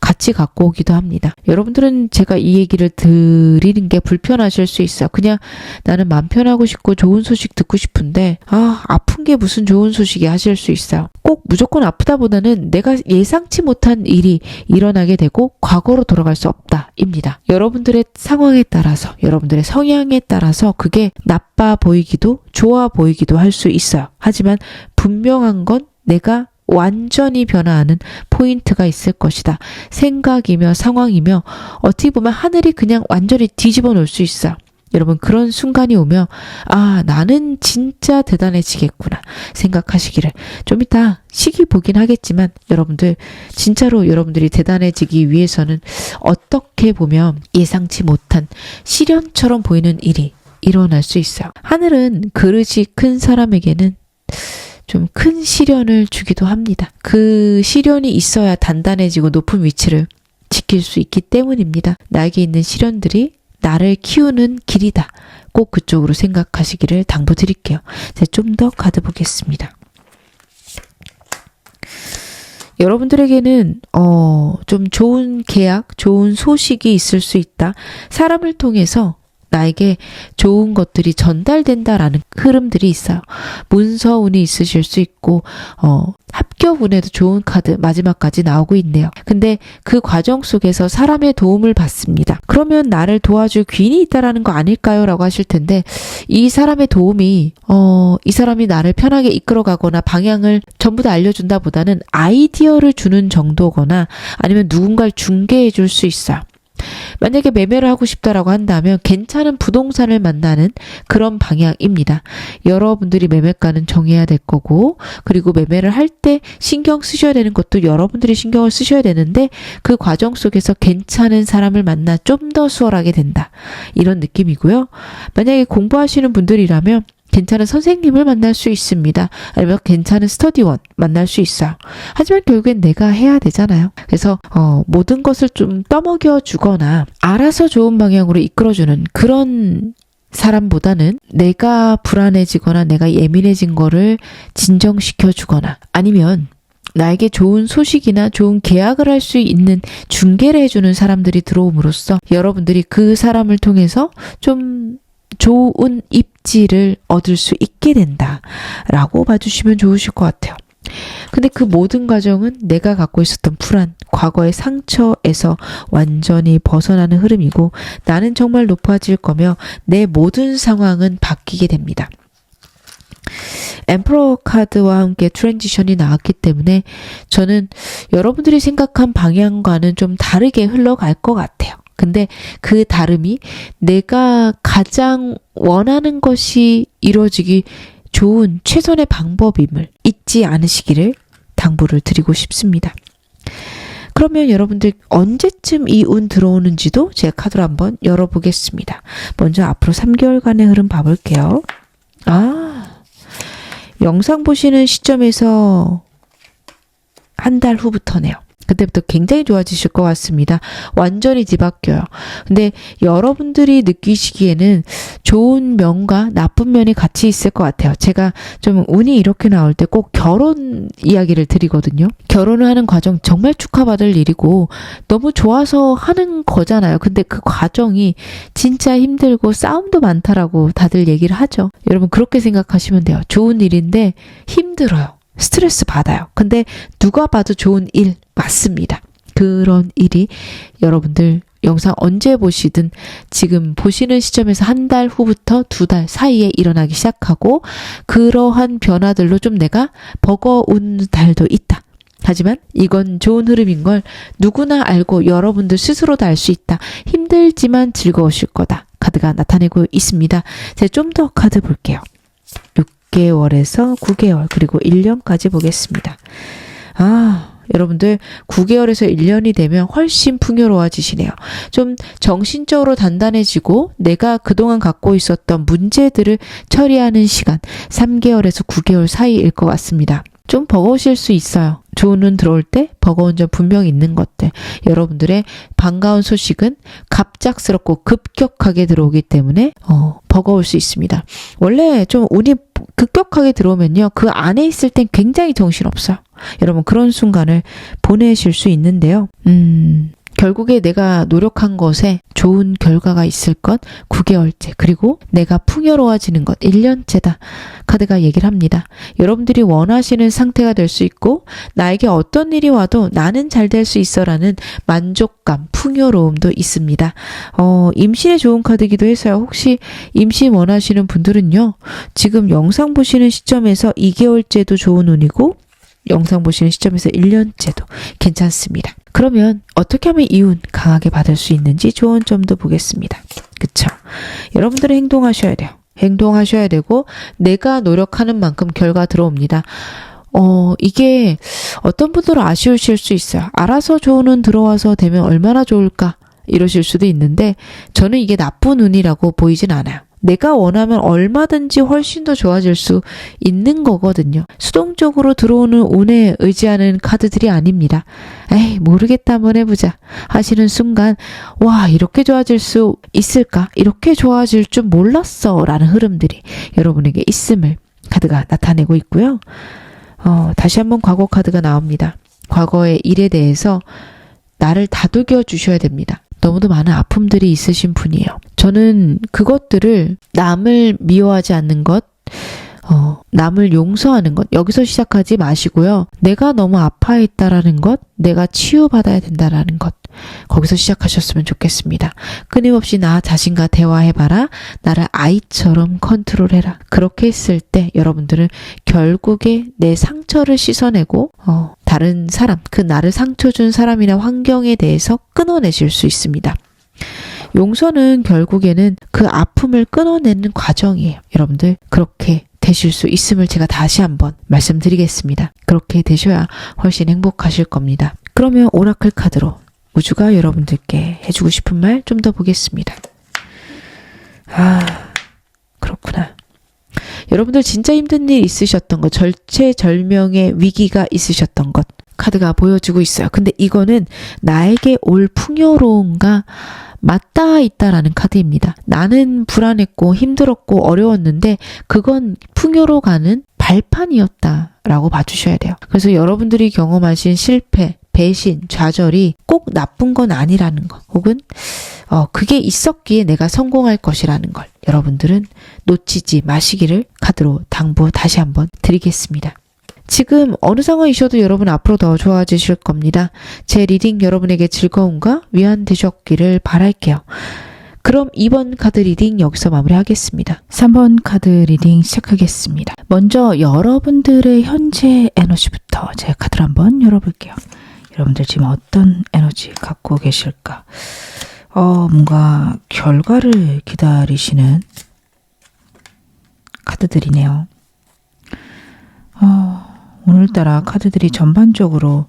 같이 갖고 오기도 합니다. 여러분들은 제가 이 얘기를 드리는 게 불편하실 수 있어요. 그냥 나는 맘 편하고 싶고 좋은 소식 듣고 싶은데 아픈 게 무슨 좋은 소식이 하실 수 있어요. 꼭 무조건 아프다보다는 내가 예상치 못한 일이 일어나게 되고 과거로 돌아갈 수 없다입니다. 여러분들의 상황에 따라서 여러분들의 성향에 따라서 그게 나빠 보이기도 좋아 보이기도 할 수 있어요. 하지만 분명한 건 내가 완전히 변화하는 포인트가 있을 것이다. 생각이며 상황이며 어떻게 보면 하늘이 그냥 완전히 뒤집어 놓을 수 있어요. 여러분 그런 순간이 오면 나는 진짜 대단해지겠구나 생각하시기를. 좀 이따 시기 보긴 하겠지만 여러분들 진짜로 여러분들이 대단해지기 위해서는 어떻게 보면 예상치 못한 시련처럼 보이는 일이 일어날 수 있어요. 하늘은 그릇이 큰 사람에게는 좀 큰 시련을 주기도 합니다. 그 시련이 있어야 단단해지고 높은 위치를 지킬 수 있기 때문입니다. 나에게 있는 시련들이 나를 키우는 길이다. 꼭 그쪽으로 생각하시기를 당부드릴게요. 좀 더 카드 보겠습니다. 여러분들에게는 좀 좋은 계약, 좋은 소식이 있을 수 있다. 사람을 통해서 나에게 좋은 것들이 전달된다라는 흐름들이 있어요. 문서운이 있으실 수 있고 합격운에도 좋은 카드 마지막까지 나오고 있네요. 근데 그 과정 속에서 사람의 도움을 받습니다. 그러면 나를 도와줄 귀인이 있다라는 거 아닐까요? 라고 하실 텐데 이 사람의 도움이 이 사람이 나를 편하게 이끌어가거나 방향을 전부 다 알려준다 보다는 아이디어를 주는 정도거나 아니면 누군가를 중개해 줄 수 있어요. 만약에 매매를 하고 싶다라고 한다면 괜찮은 부동산을 만나는 그런 방향입니다. 여러분들이 매매가는 정해야 될 거고 그리고 매매를 할 때 신경 쓰셔야 되는 것도 여러분들이 신경을 쓰셔야 되는데 그 과정 속에서 괜찮은 사람을 만나 좀 더 수월하게 된다. 이런 느낌이고요. 만약에 공부하시는 분들이라면 괜찮은 선생님을 만날 수 있습니다. 아니면 괜찮은 스터디원 만날 수 있어요. 하지만 결국엔 내가 해야 되잖아요. 그래서 모든 것을 좀 떠먹여 주거나 알아서 좋은 방향으로 이끌어주는 그런 사람보다는 내가 불안해지거나 내가 예민해진 거를 진정시켜 주거나 아니면 나에게 좋은 소식이나 좋은 계약을 할 수 있는 중개를 해주는 사람들이 들어옴으로써 여러분들이 그 사람을 통해서 좀 좋은 입지를 얻을 수 있게 된다라고 봐주시면 좋으실 것 같아요. 근데 그 모든 과정은 내가 갖고 있었던 불안, 과거의 상처에서 완전히 벗어나는 흐름이고 나는 정말 높아질 거며 내 모든 상황은 바뀌게 됩니다. 엠퍼러 카드와 함께 트랜지션이 나왔기 때문에 저는 여러분들이 생각한 방향과는 좀 다르게 흘러갈 것 같아요. 근데 그 다름이 내가 가장 원하는 것이 이루어지기 좋은 최선의 방법임을 잊지 않으시기를 당부를 드리고 싶습니다. 그러면 여러분들 언제쯤 이 운 들어오는지도 제가 카드로 한번 열어보겠습니다. 먼저 앞으로 3개월간의 흐름 봐볼게요. 영상 보시는 시점에서 한 달 후부터네요. 그때부터 굉장히 좋아지실 것 같습니다. 완전히 뒤바뀌어요. 근데 여러분들이 느끼시기에는 좋은 면과 나쁜 면이 같이 있을 것 같아요. 제가 좀 운이 이렇게 나올 때 꼭 결혼 이야기를 드리거든요. 결혼을 하는 과정 정말 축하받을 일이고 너무 좋아서 하는 거잖아요. 근데 그 과정이 진짜 힘들고 싸움도 많다라고 다들 얘기를 하죠. 여러분 그렇게 생각하시면 돼요. 좋은 일인데 힘들어요. 스트레스 받아요. 근데 누가 봐도 좋은 일 맞습니다. 그런 일이 여러분들 영상 언제 보시든 지금 보시는 시점에서 한 달 후부터 2달 사이에 일어나기 시작하고 그러한 변화들로 좀 내가 버거운 달도 있다. 하지만 이건 좋은 흐름인 걸 누구나 알고 여러분들 스스로도 알 수 있다. 힘들지만 즐거우실 거다. 카드가 나타내고 있습니다. 제가 좀 더 카드 볼게요. 6개월에서 9개월 그리고 1년까지 보겠습니다. 여러분들 9개월에서 1년이 되면 훨씬 풍요로워지시네요. 좀 정신적으로 단단해지고 내가 그동안 갖고 있었던 문제들을 처리하는 시간 3개월에서 9개월 사이일 것 같습니다. 좀 버거우실 수 있어요. 좋은 운 들어올 때 버거운 점 분명히 있는 것들. 여러분들의 반가운 소식은 갑작스럽고 급격하게 들어오기 때문에 버거울 수 있습니다. 원래 좀 운이 급격하게 들어오면요. 그 안에 있을 땐 굉장히 정신없어요. 여러분 그런 순간을 보내실 수 있는데요. 결국에 내가 노력한 것에 좋은 결과가 있을 것 9개월째 그리고 내가 풍요로워지는 것 1년째다. 카드가 얘기를 합니다. 여러분들이 원하시는 상태가 될 수 있고 나에게 어떤 일이 와도 나는 잘 될 수 있어라는 만족감, 풍요로움도 있습니다. 임신에 좋은 카드이기도 해서요. 혹시 임신 원하시는 분들은요. 지금 영상 보시는 시점에서 2개월째도 좋은 운이고 영상 보시는 시점에서 1년째도 괜찮습니다. 그러면 어떻게 하면 이 운 강하게 받을 수 있는지 좋은 점도 보겠습니다. 그쵸? 여러분들은 행동하셔야 돼요. 행동하셔야 되고 내가 노력하는 만큼 결과 들어옵니다. 이게 어떤 분들은 아쉬우실 수 있어요. 알아서 좋은 운 들어와서 되면 얼마나 좋을까 이러실 수도 있는데 저는 이게 나쁜 운이라고 보이진 않아요. 내가 원하면 얼마든지 훨씬 더 좋아질 수 있는 거거든요. 수동적으로 들어오는 운에 의지하는 카드들이 아닙니다. 에이 모르겠다 한번 해보자 하시는 순간 와 이렇게 좋아질 수 있을까? 이렇게 좋아질 줄 몰랐어 라는 흐름들이 여러분에게 있음을 카드가 나타내고 있고요. 다시 한번 과거 카드가 나옵니다. 과거의 일에 대해서 나를 다독여 주셔야 됩니다. 너무도 많은 아픔들이 있으신 분이에요. 저는 그것들을 남을 미워하지 않는 것, 남을 용서하는 것, 여기서 시작하지 마시고요. 내가 너무 아파했다라는 것, 내가 치유받아야 된다라는 것, 거기서 시작하셨으면 좋겠습니다. 끊임없이 나 자신과 대화해봐라. 나를 아이처럼 컨트롤해라. 그렇게 했을 때 여러분들은 결국에 내 상처를 씻어내고 다른 사람, 그 나를 상처 준 사람이나 환경에 대해서 끊어내실 수 있습니다. 용서는 결국에는 그 아픔을 끊어내는 과정이에요. 여러분들 그렇게 되실 수 있음을 제가 다시 한번 말씀드리겠습니다. 그렇게 되셔야 훨씬 행복하실 겁니다. 그러면 오라클 카드로 우주가 여러분들께 해주고 싶은 말 좀 더 보겠습니다. 그렇구나. 여러분들 진짜 힘든 일 있으셨던 것, 절체절명의 위기가 있으셨던 것 카드가 보여주고 있어요. 근데 이거는 나에게 올 풍요로움과 맞닿아 있다라는 카드입니다. 나는 불안했고 힘들었고 어려웠는데 그건 풍요로 가는 발판이었다라고 봐주셔야 돼요. 그래서 여러분들이 경험하신 실패, 배신, 좌절이 꼭 나쁜 건 아니라는 것 혹은 그게 있었기에 내가 성공할 것이라는 걸 여러분들은 놓치지 마시기를 카드로 당부 다시 한번 드리겠습니다. 지금 어느 상황이셔도 여러분 앞으로 더 좋아지실 겁니다. 제 리딩 여러분에게 즐거움과 위안 되셨기를 바랄게요. 그럼 2번 카드 리딩 여기서 마무리하겠습니다. 3번 카드 리딩 시작하겠습니다. 먼저 여러분들의 현재 에너지부터 제 카드를 한번 열어볼게요. 여러분들 지금 어떤 에너지 갖고 계실까? 뭔가 결과를 기다리시는 카드들이네요. 오늘따라 카드들이 전반적으로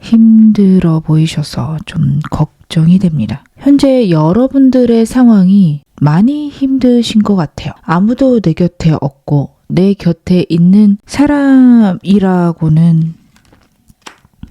힘들어 보이셔서 좀 걱정이 됩니다. 현재 여러분들의 상황이 많이 힘드신 것 같아요. 아무도 내 곁에 없고 내 곁에 있는 사람이라고는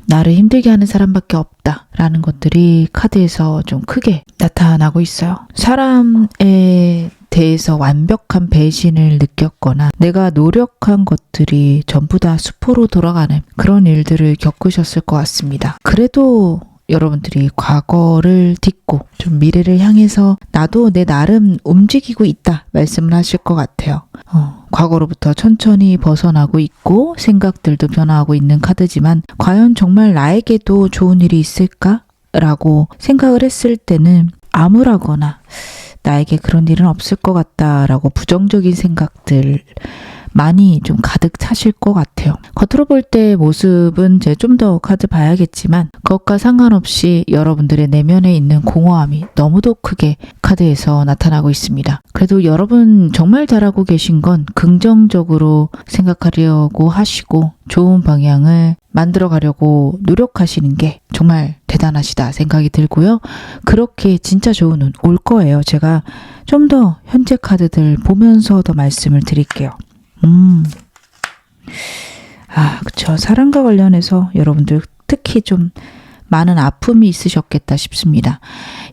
나를 힘들게 하는 사람밖에 없다라는 것들이 카드에서 좀 크게 나타나고 있어요. 사람에 대해서 완벽한 배신을 느꼈거나 내가 노력한 것들이 전부 다 수포로 돌아가는 그런 일들을 겪으셨을 것 같습니다. 그래도 여러분들이 과거를 딛고 좀 미래를 향해서 나도 내 나름 움직이고 있다 말씀을 하실 것 같아요. 과거로부터 천천히 벗어나고 있고 생각들도 변화하고 있는 카드지만 과연 정말 나에게도 좋은 일이 있을까? 라고 생각을 했을 때는 암울하거나 나에게 그런 일은 없을 것 같다라고 부정적인 생각들 많이 좀 가득 차실 것 같아요. 겉으로 볼 때 모습은 이제 좀 더 카드 봐야겠지만 그것과 상관없이 여러분들의 내면에 있는 공허함이 너무도 크게 카드에서 나타나고 있습니다. 그래도 여러분 정말 잘하고 계신 건 긍정적으로 생각하려고 하시고 좋은 방향을 만들어 가려고 노력하시는 게 정말 대단하시다 생각이 들고요. 그렇게 진짜 좋은 운 올 거예요. 제가 좀 더 현재 카드들 보면서 더 말씀을 드릴게요. 그쵸. 사랑과 관련해서 여러분들 특히 좀 많은 아픔이 있으셨겠다 싶습니다.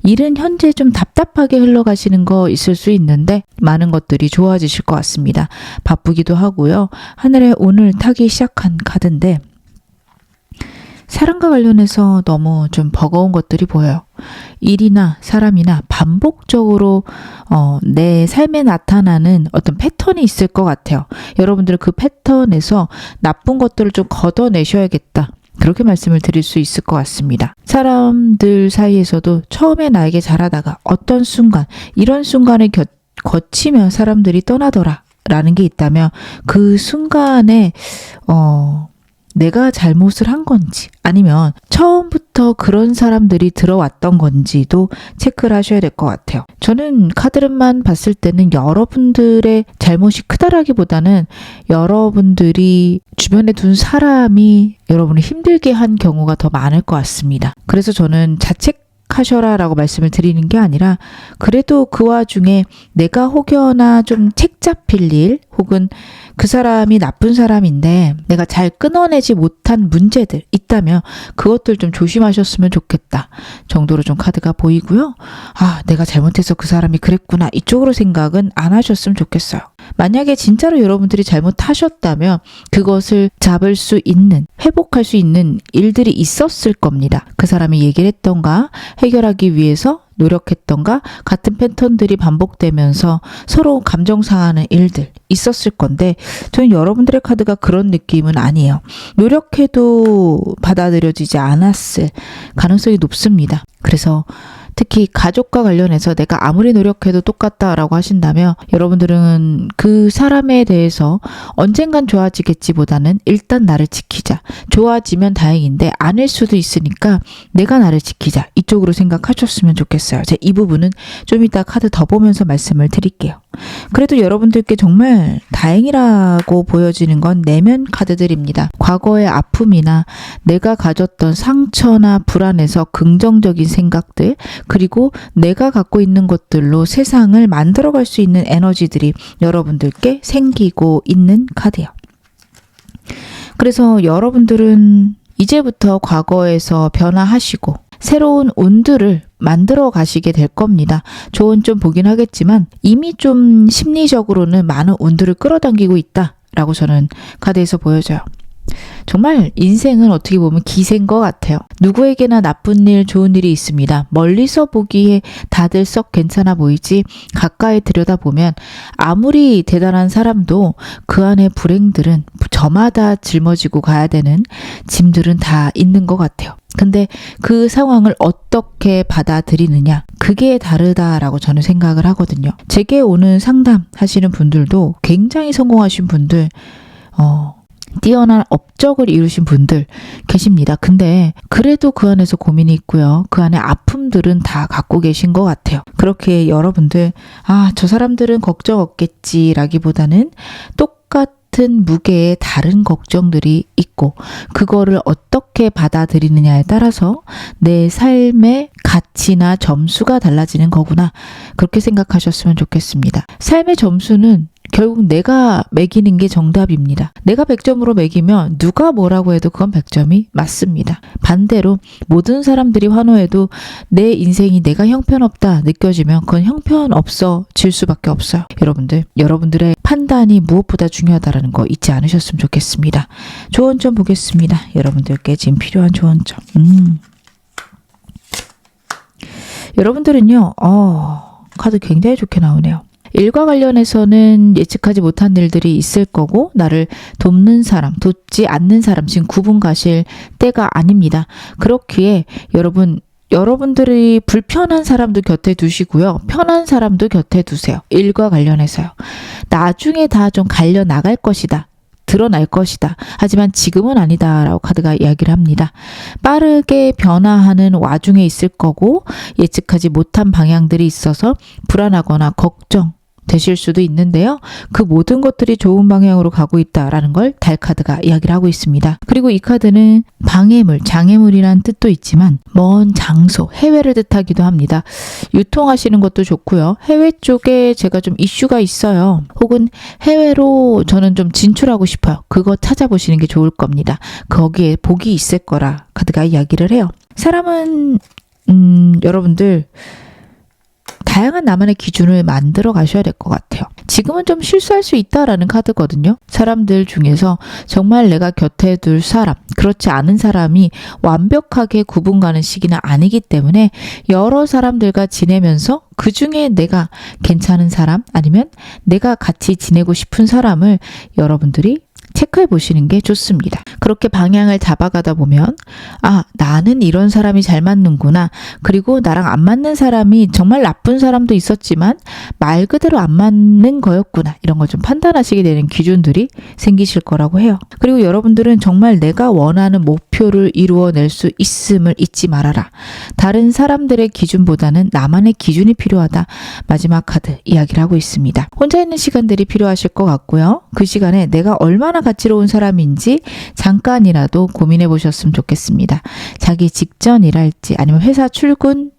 일은 현재 좀 답답하게 흘러가시는 거 있을 수 있는데 많은 것들이 좋아지실 것 같습니다. 바쁘기도 하고요. 하늘에 오늘 타기 시작한 카드인데 사랑과 관련해서 너무 좀 버거운 것들이 보여요. 일이나 사람이나 반복적으로 내 삶에 나타나는 어떤 패턴이 있을 것 같아요. 여러분들 그 패턴에서 나쁜 것들을 좀 걷어내셔야겠다. 그렇게 말씀을 드릴 수 있을 것 같습니다. 사람들 사이에서도 처음에 나에게 잘하다가 어떤 순간, 이런 순간을 거치며 사람들이 떠나더라 라는 게 있다면 그 순간에 내가 잘못을 한 건지 아니면 처음부터 그런 사람들이 들어왔던 건지도 체크를 하셔야 될 것 같아요. 저는 카드만 봤을 때는 여러분들의 잘못이 크다라기보다는 여러분들이 주변에 둔 사람이 여러분을 힘들게 한 경우가 더 많을 것 같습니다. 그래서 저는 자책하셔라 라고 말씀을 드리는 게 아니라 그래도 그 와중에 내가 혹여나 좀 책 잡힐 일 혹은 그 사람이 나쁜 사람인데 내가 잘 끊어내지 못한 문제들 있다면 그것들 좀 조심하셨으면 좋겠다 정도로 좀 카드가 보이고요. 내가 잘못해서 그 사람이 그랬구나 이쪽으로 생각은 안 하셨으면 좋겠어요. 만약에 진짜로 여러분들이 잘못하셨다면 그것을 잡을 수 있는, 회복할 수 있는 일들이 있었을 겁니다. 그 사람이 얘기를 했던가 해결하기 위해서 노력했던가 같은 패턴들이 반복되면서 서로 감정 상하는 일들 있었을 건데 저는 여러분들의 카드가 그런 느낌은 아니에요. 노력해도 받아들여지지 않았을 가능성이 높습니다. 그래서 특히 가족과 관련해서 내가 아무리 노력해도 똑같다라고 하신다면 여러분들은 그 사람에 대해서 언젠간 좋아지겠지보다는 일단 나를 지키자. 좋아지면 다행인데 아닐 수도 있으니까 내가 나를 지키자. 이쪽으로 생각하셨으면 좋겠어요. 제가 이 부분은 좀 이따 카드 더 보면서 말씀을 드릴게요. 그래도 여러분들께 정말 다행이라고 보여지는 건 내면 카드들입니다. 과거의 아픔이나 내가 가졌던 상처나 불안에서 긍정적인 생각들 그리고 내가 갖고 있는 것들로 세상을 만들어갈 수 있는 에너지들이 여러분들께 생기고 있는 카드예요. 그래서 여러분들은 이제부터 과거에서 변화하시고 새로운 운들을 만들어 가시게 될 겁니다. 조언 좀 보긴 하겠지만 이미 좀 심리적으로는 많은 운들을 끌어당기고 있다라고 저는 카드에서 보여져요. 정말 인생은 어떻게 보면 기세인 것 같아요. 누구에게나 나쁜 일, 좋은 일이 있습니다. 멀리서 보기에 다들 썩 괜찮아 보이지 가까이 들여다보면 아무리 대단한 사람도 그 안에 불행들은 저마다 짊어지고 가야 되는 짐들은 다 있는 것 같아요. 근데 그 상황을 어떻게 받아들이느냐 그게 다르다라고 저는 생각을 하거든요. 제게 오는 상담하시는 분들도 굉장히 성공하신 분들 뛰어난 업적을 이루신 분들 계십니다. 근데 그래도 그 안에서 고민이 있고요. 그 안에 아픔들은 다 갖고 계신 것 같아요. 그렇게 여러분들 저 사람들은 걱정 없겠지라기보다는 똑같은 무게의 다른 걱정들이 있고 그거를 어떻게 받아들이느냐에 따라서 내 삶의 가치나 점수가 달라지는 거구나. 그렇게 생각하셨으면 좋겠습니다. 삶의 점수는 결국 내가 매기는 게 정답입니다. 내가 100점으로 매기면 누가 뭐라고 해도 그건 100점이 맞습니다. 반대로 모든 사람들이 환호해도 내 인생이 내가 형편없다 느껴지면 그건 형편없어질 수밖에 없어요. 여러분들의 판단이 무엇보다 중요하다는 거 잊지 않으셨으면 좋겠습니다. 조언 좀 보겠습니다. 여러분들께 지금 필요한 조언 좀. 여러분들은요. 카드 굉장히 좋게 나오네요. 일과 관련해서는 예측하지 못한 일들이 있을 거고 나를 돕는 사람, 돕지 않는 사람 지금 구분 가실 때가 아닙니다. 그렇기에 여러분들이 불편한 사람도 곁에 두시고요. 편한 사람도 곁에 두세요. 일과 관련해서요. 나중에 다 좀 갈려 나갈 것이다. 드러날 것이다. 하지만 지금은 아니다 라고 카드가 이야기를 합니다. 빠르게 변화하는 와중에 있을 거고 예측하지 못한 방향들이 있어서 불안하거나 걱정 되실 수도 있는데요. 그 모든 것들이 좋은 방향으로 가고 있다라는 걸 달 카드가 이야기를 하고 있습니다. 그리고 이 카드는 방해물, 장애물이란 뜻도 있지만 먼 장소, 해외를 뜻하기도 합니다. 유통하시는 것도 좋고요. 해외 쪽에 제가 좀 이슈가 있어요. 혹은 해외로 저는 좀 진출하고 싶어요. 그거 찾아보시는 게 좋을 겁니다. 거기에 복이 있을 거라 카드가 이야기를 해요. 사람은 여러분들 다양한 나만의 기준을 만들어 가셔야 될 것 같아요. 지금은 좀 실수할 수 있다라는 카드거든요. 사람들 중에서 정말 내가 곁에 둘 사람, 그렇지 않은 사람이 완벽하게 구분 가는 시기는 아니기 때문에 여러 사람들과 지내면서 그 중에 내가 괜찮은 사람 아니면 내가 같이 지내고 싶은 사람을 여러분들이 체크해 보시는 게 좋습니다. 그렇게 방향을 잡아가다 보면 아, 나는 이런 사람이 잘 맞는구나. 그리고 나랑 안 맞는 사람이 정말 나쁜 사람도 있었지만 말 그대로 안 맞는 거였구나. 이런 걸 좀 판단하시게 되는 기준들이 생기실 거라고 해요. 그리고 여러분들은 정말 내가 원하는 목표를 이루어낼 수 있음을 잊지 말아라. 다른 사람들의 기준보다는 나만의 기준이 필요하다. 마지막 카드 이야기를 하고 있습니다. 혼자 있는 시간들이 필요하실 것 같고요. 그 시간에 내가 얼마나 가치로운 사람인지 잠깐이라도 고민해 보셨으면 좋겠습니다. 자기 직전 일할지 아니면 회사 출근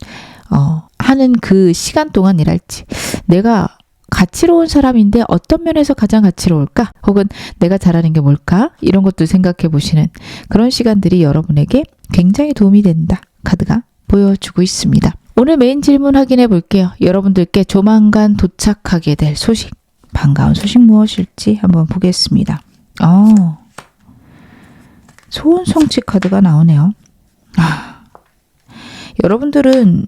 하는 그 시간 동안 일할지 내가 가치로운 사람인데 어떤 면에서 가장 가치로울까? 혹은 내가 잘하는 게 뭘까? 이런 것도 생각해 보시는 그런 시간들이 여러분에게 굉장히 도움이 된다. 카드가 보여주고 있습니다. 오늘 메인 질문 확인해 볼게요. 여러분들께 조만간 도착하게 될 소식, 반가운 소식 무엇일지 한번 보겠습니다. 소원 성취 카드가 나오네요. 여러분들은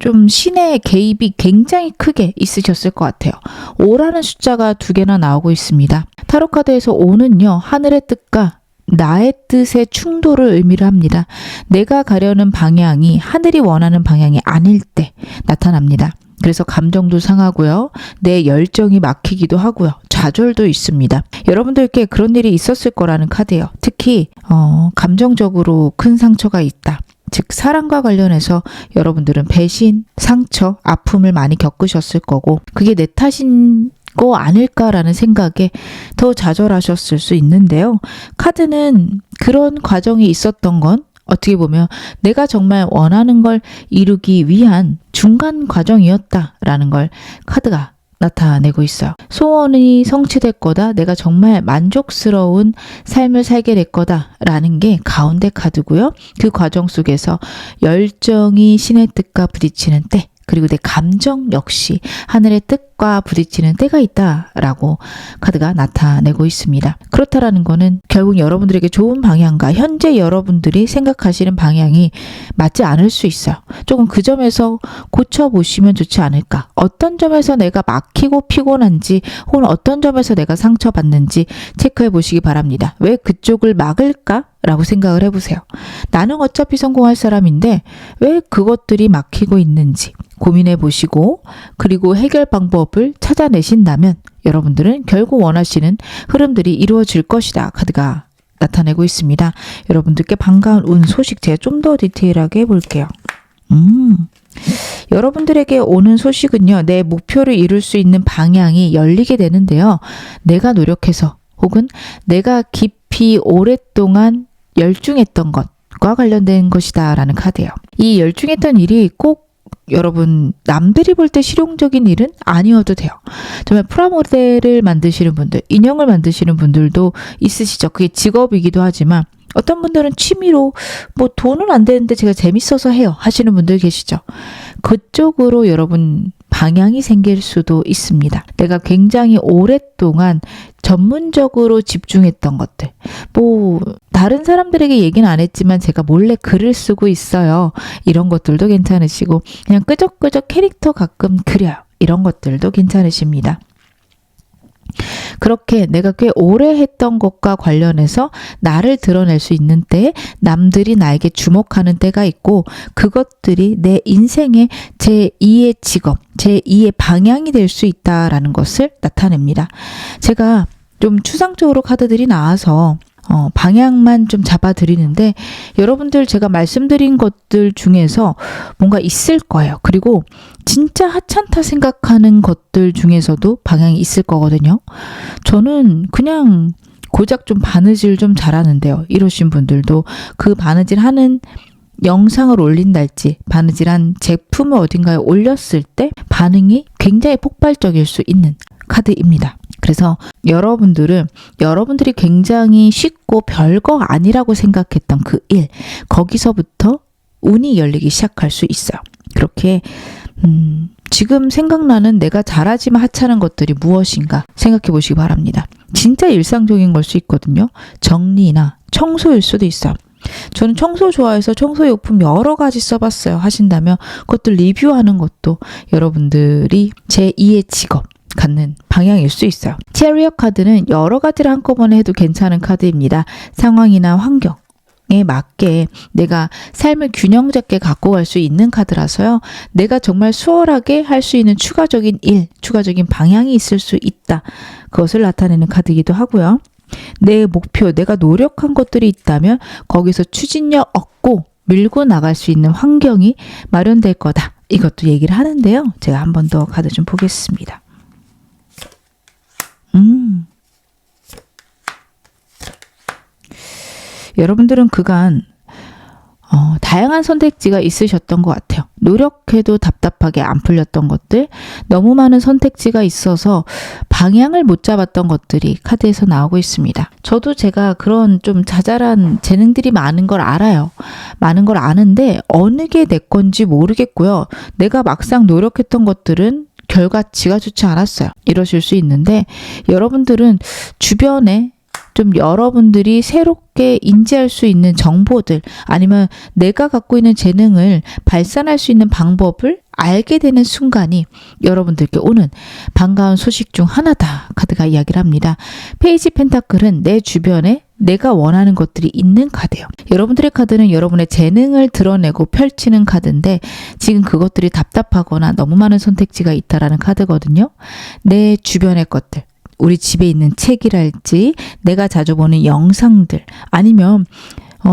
좀 신의 개입이 굉장히 크게 있으셨을 것 같아요. 5라는 숫자가 2개나 나오고 있습니다. 타로 카드에서 5는요, 하늘의 뜻과 나의 뜻의 충돌을 의미를 합니다. 내가 가려는 방향이 하늘이 원하는 방향이 아닐 때 나타납니다. 그래서 감정도 상하고요. 내 열정이 막히기도 하고요. 좌절도 있습니다. 여러분들께 그런 일이 있었을 거라는 카드예요. 특히 감정적으로 큰 상처가 있다. 즉 사랑과 관련해서 여러분들은 배신, 상처, 아픔을 많이 겪으셨을 거고 그게 내 탓인 거 아닐까라는 생각에 더 좌절하셨을 수 있는데요. 카드는 그런 과정이 있었던 건 어떻게 보면 내가 정말 원하는 걸 이루기 위한 중간 과정이었다라는 걸 카드가 나타내고 있어요. 소원이 성취될 거다. 내가 정말 만족스러운 삶을 살게 될 거다라는 게 가운데 카드고요. 그 과정 속에서 열정이 신의 뜻과 부딪히는 때 그리고 내 감정 역시 하늘의 뜻과 부딪히는 때가 있다라고 카드가 나타내고 있습니다. 그렇다라는 거는 결국 여러분들에게 좋은 방향과 현재 여러분들이 생각하시는 방향이 맞지 않을 수 있어요. 조금 그 점에서 고쳐보시면 좋지 않을까. 어떤 점에서 내가 막히고 피곤한지 혹은 어떤 점에서 내가 상처받는지 체크해 보시기 바랍니다. 왜 그쪽을 막을까? 라고 생각을 해보세요. 나는 어차피 성공할 사람인데 왜 그것들이 막히고 있는지 고민해 보시고 그리고 해결 방법을 찾아내신다면 여러분들은 결국 원하시는 흐름들이 이루어질 것이다. 카드가 나타내고 있습니다. 여러분들께 반가운 운 소식 제가 좀 더 디테일하게 해볼게요. 여러분들에게 오는 소식은요. 내 목표를 이룰 수 있는 방향이 열리게 되는데요. 내가 노력해서 혹은 내가 깊이 오랫동안 열중했던 것과 관련된 것이다 라는 카드예요. 이 열중했던 일이 꼭 여러분 남들이 볼 때 실용적인 일은 아니어도 돼요. 정말 프라모델을 만드시는 분들, 인형을 만드시는 분들도 있으시죠. 그게 직업이기도 하지만 어떤 분들은 취미로 뭐 돈은 안 되는데 제가 재밌어서 해요 하시는 분들 계시죠. 그쪽으로 여러분 방향이 생길 수도 있습니다. 내가 굉장히 오랫동안 전문적으로 집중했던 것들. 뭐 다른 사람들에게 얘기는 안 했지만 제가 몰래 글을 쓰고 있어요. 이런 것들도 괜찮으시고 그냥 끄적끄적 캐릭터 가끔 그려요. 이런 것들도 괜찮으십니다. 그렇게 내가 꽤 오래 했던 것과 관련해서 나를 드러낼 수 있는 때에 남들이 나에게 주목하는 때가 있고 그것들이 내 인생의 제2의 직업, 제2의 방향이 될 수 있다라는 것을 나타냅니다. 제가 좀 추상적으로 카드들이 나와서 방향만 좀 잡아드리는데 여러분들 제가 말씀드린 것들 중에서 뭔가 있을 거예요. 그리고 진짜 하찮다 생각하는 것들 중에서도 방향이 있을 거거든요. 저는 그냥 고작 좀 바느질 좀 잘하는데요. 이러신 분들도 그 바느질 하는 영상을 올린달지 바느질한 제품을 어딘가에 올렸을 때 반응이 굉장히 폭발적일 수 있는 카드입니다. 그래서 여러분들이 굉장히 쉽고 별거 아니라고 생각했던 그 일, 거기서부터 운이 열리기 시작할 수 있어요. 그렇게 지금 생각나는 내가 잘하지만 하찮은 것들이 무엇인가 생각해 보시기 바랍니다. 진짜 일상적인 걸 수 있거든요. 정리나 청소일 수도 있어요. 저는 청소 좋아해서 청소용품 여러 가지 써봤어요. 하신다면 그것들 리뷰하는 것도 여러분들이 제2의 직업 갖는 방향일 수 있어요. 체리엇 카드는 여러 가지를 한꺼번에 해도 괜찮은 카드입니다. 상황이나 환경에 맞게 내가 삶을 균형 잡게 갖고 갈 수 있는 카드라서요. 내가 정말 수월하게 할 수 있는 추가적인 일, 추가적인 방향이 있을 수 있다. 그것을 나타내는 카드이기도 하고요. 내 목표, 내가 노력한 것들이 있다면 거기서 추진력 얻고 밀고 나갈 수 있는 환경이 마련될 거다. 이것도 얘기를 하는데요. 제가 한 번 더 카드 좀 보겠습니다. 여러분들은 그간 다양한 선택지가 있으셨던 것 같아요. 노력해도 답답하게 안 풀렸던 것들, 너무 많은 선택지가 있어서 방향을 못 잡았던 것들이 카드에서 나오고 있습니다. 저도 제가 그런 좀 자잘한 재능들이 많은 걸 알아요. 많은 걸 아는데 어느 게 내 건지 모르겠고요. 내가 막상 노력했던 것들은 결과치가 좋지 않았어요. 이러실 수 있는데 여러분들은 주변에 좀 여러분들이 새롭게 인지할 수 있는 정보들 아니면 내가 갖고 있는 재능을 발산할 수 있는 방법을 알게 되는 순간이 여러분들께 오는 반가운 소식 중 하나다. 카드가 이야기를 합니다. 페이지 펜타클은 내 주변에 내가 원하는 것들이 있는 카드예요. 여러분들의 카드는 여러분의 재능을 드러내고 펼치는 카드인데 지금 그것들이 답답하거나 너무 많은 선택지가 있다라는 카드거든요. 내 주변의 것들. 우리 집에 있는 책이랄지 내가 자주 보는 영상들 아니면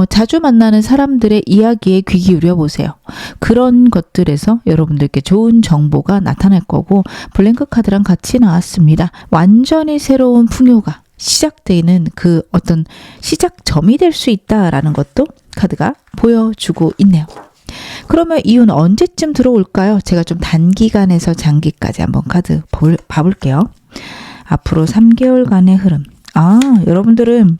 자주 만나는 사람들의 이야기에 귀 기울여 보세요. 그런 것들에서 여러분들께 좋은 정보가 나타날 거고 블랭크 카드랑 같이 나왔습니다. 완전히 새로운 풍요가 시작되는 그 어떤 시작점이 될 수 있다라는 것도 카드가 보여주고 있네요. 그러면 이 운 언제쯤 들어올까요? 제가 좀 단기간에서 장기까지 한번 카드 봐볼게요. 앞으로 3개월간의 흐름. 여러분들은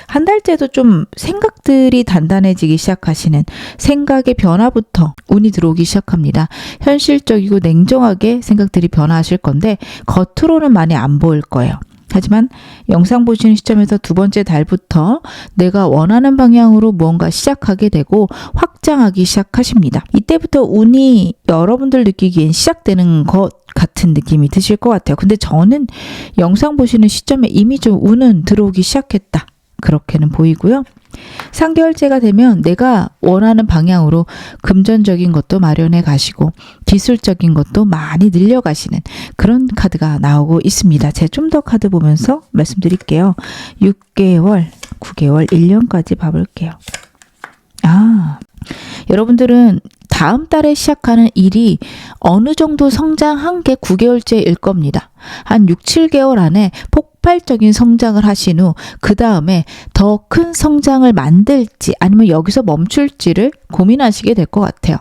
한 달째도 좀 생각들이 단단해지기 시작하시는 생각의 변화부터 운이 들어오기 시작합니다. 현실적이고 냉정하게 생각들이 변화하실 건데 겉으로는 많이 안 보일 거예요. 하지만 영상 보시는 시점에서 두 번째 달부터 내가 원하는 방향으로 무언가 시작하게 되고 확장하기 시작하십니다. 이때부터 운이 여러분들 느끼기엔 시작되는 것 같은 느낌이 드실 것 같아요. 근데 저는 영상 보시는 시점에 이미 좀 운은 들어오기 시작했다. 그렇게는 보이고요. 3개월째가 되면 내가 원하는 방향으로 금전적인 것도 마련해 가시고 기술적인 것도 많이 늘려가시는 그런 카드가 나오고 있습니다. 제가 좀 더 카드 보면서 말씀드릴게요. 6개월, 9개월, 1년까지 봐볼게요. 여러분들은 다음 달에 시작하는 일이 어느 정도 성장한 게 9개월째일 겁니다. 한 6, 7개월 안에 폭발적인 성장을 하신 후 그 다음에 더 큰 성장을 만들지 아니면 여기서 멈출지를 고민하시게 될 것 같아요.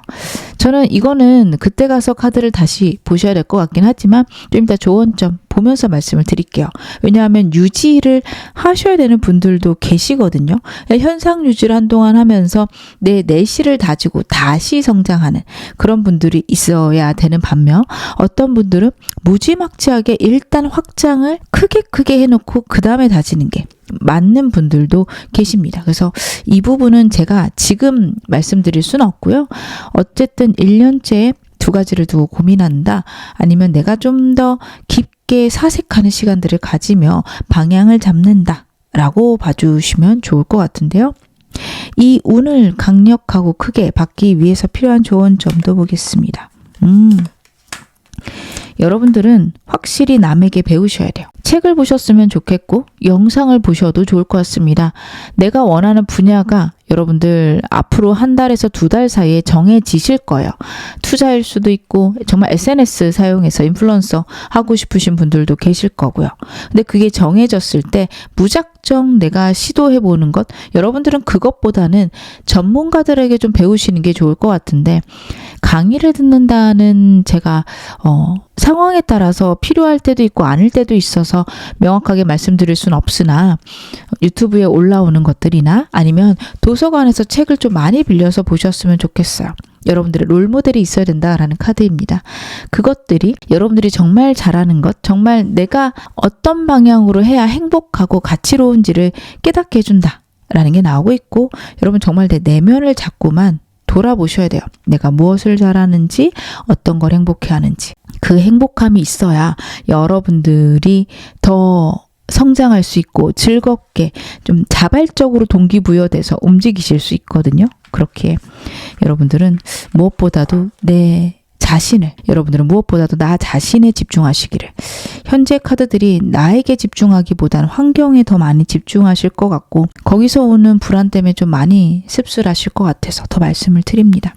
저는 이거는 그때 가서 카드를 다시 보셔야 될 것 같긴 하지만 좀 이따 조언점 보면서 말씀을 드릴게요. 왜냐하면 유지를 하셔야 되는 분들도 계시거든요. 현상 유지를 한동안 하면서 내 내실을 다지고 다시 성장하는 그런 분들이 있어야 되는 반면 어떤 분들은 무지막지하게 일단 확장을 크게 해놓고 그 다음에 다지는 게 맞는 분들도 계십니다. 그래서 이 부분은 제가 지금 말씀드릴 수는 없고요. 어쨌든 1년째 두 가지를 두고 고민한다. 아니면 내가 좀 더 깊게 사색하는 시간들을 가지며 방향을 잡는다. 라고 봐주시면 좋을 것 같은데요. 이 운을 강력하고 크게 받기 위해서 필요한 조언 좀 더 보겠습니다. 여러분들은 확실히 남에게 배우셔야 돼요. 책을 보셨으면 좋겠고 영상을 보셔도 좋을 것 같습니다. 내가 원하는 분야가 여러분들 앞으로 1달에서 2달 사이에 정해지실 거예요. 투자일 수도 있고 정말 SNS 사용해서 인플루언서 하고 싶으신 분들도 계실 거고요. 근데 그게 정해졌을 때 무작정 내가 시도해보는 것, 여러분들은 그것보다는 전문가들에게 좀 배우시는 게 좋을 것 같은데, 강의를 듣는다는 제가 상황에 따라서 필요할 때도 있고 아닐 때도 있어서 명확하게 말씀드릴 수는 없으나, 유튜브에 올라오는 것들이나 아니면 도서관에서 책을 좀 많이 빌려서 보셨으면 좋겠어요. 여러분들의 롤모델이 있어야 된다라는 카드입니다. 그것들이 여러분들이 정말 잘하는 것, 정말 내가 어떤 방향으로 해야 행복하고 가치로운지를 깨닫게 해준다라는 게 나오고 있고, 여러분 정말 내 내면을 자꾸만 돌아보셔야 돼요. 내가 무엇을 잘하는지, 어떤 걸 행복해하는지. 그 행복함이 있어야 여러분들이 더 성장할 수 있고 즐겁게 좀 자발적으로 동기부여돼서 움직이실 수 있거든요. 그렇게 여러분들은 무엇보다도 여러분들은 무엇보다도 나 자신에 집중하시기를. 현재 카드들이 나에게 집중하기보다는 환경에 더 많이 집중하실 것 같고, 거기서 오는 불안 때문에 좀 많이 씁쓸하실 것 같아서 더 말씀을 드립니다.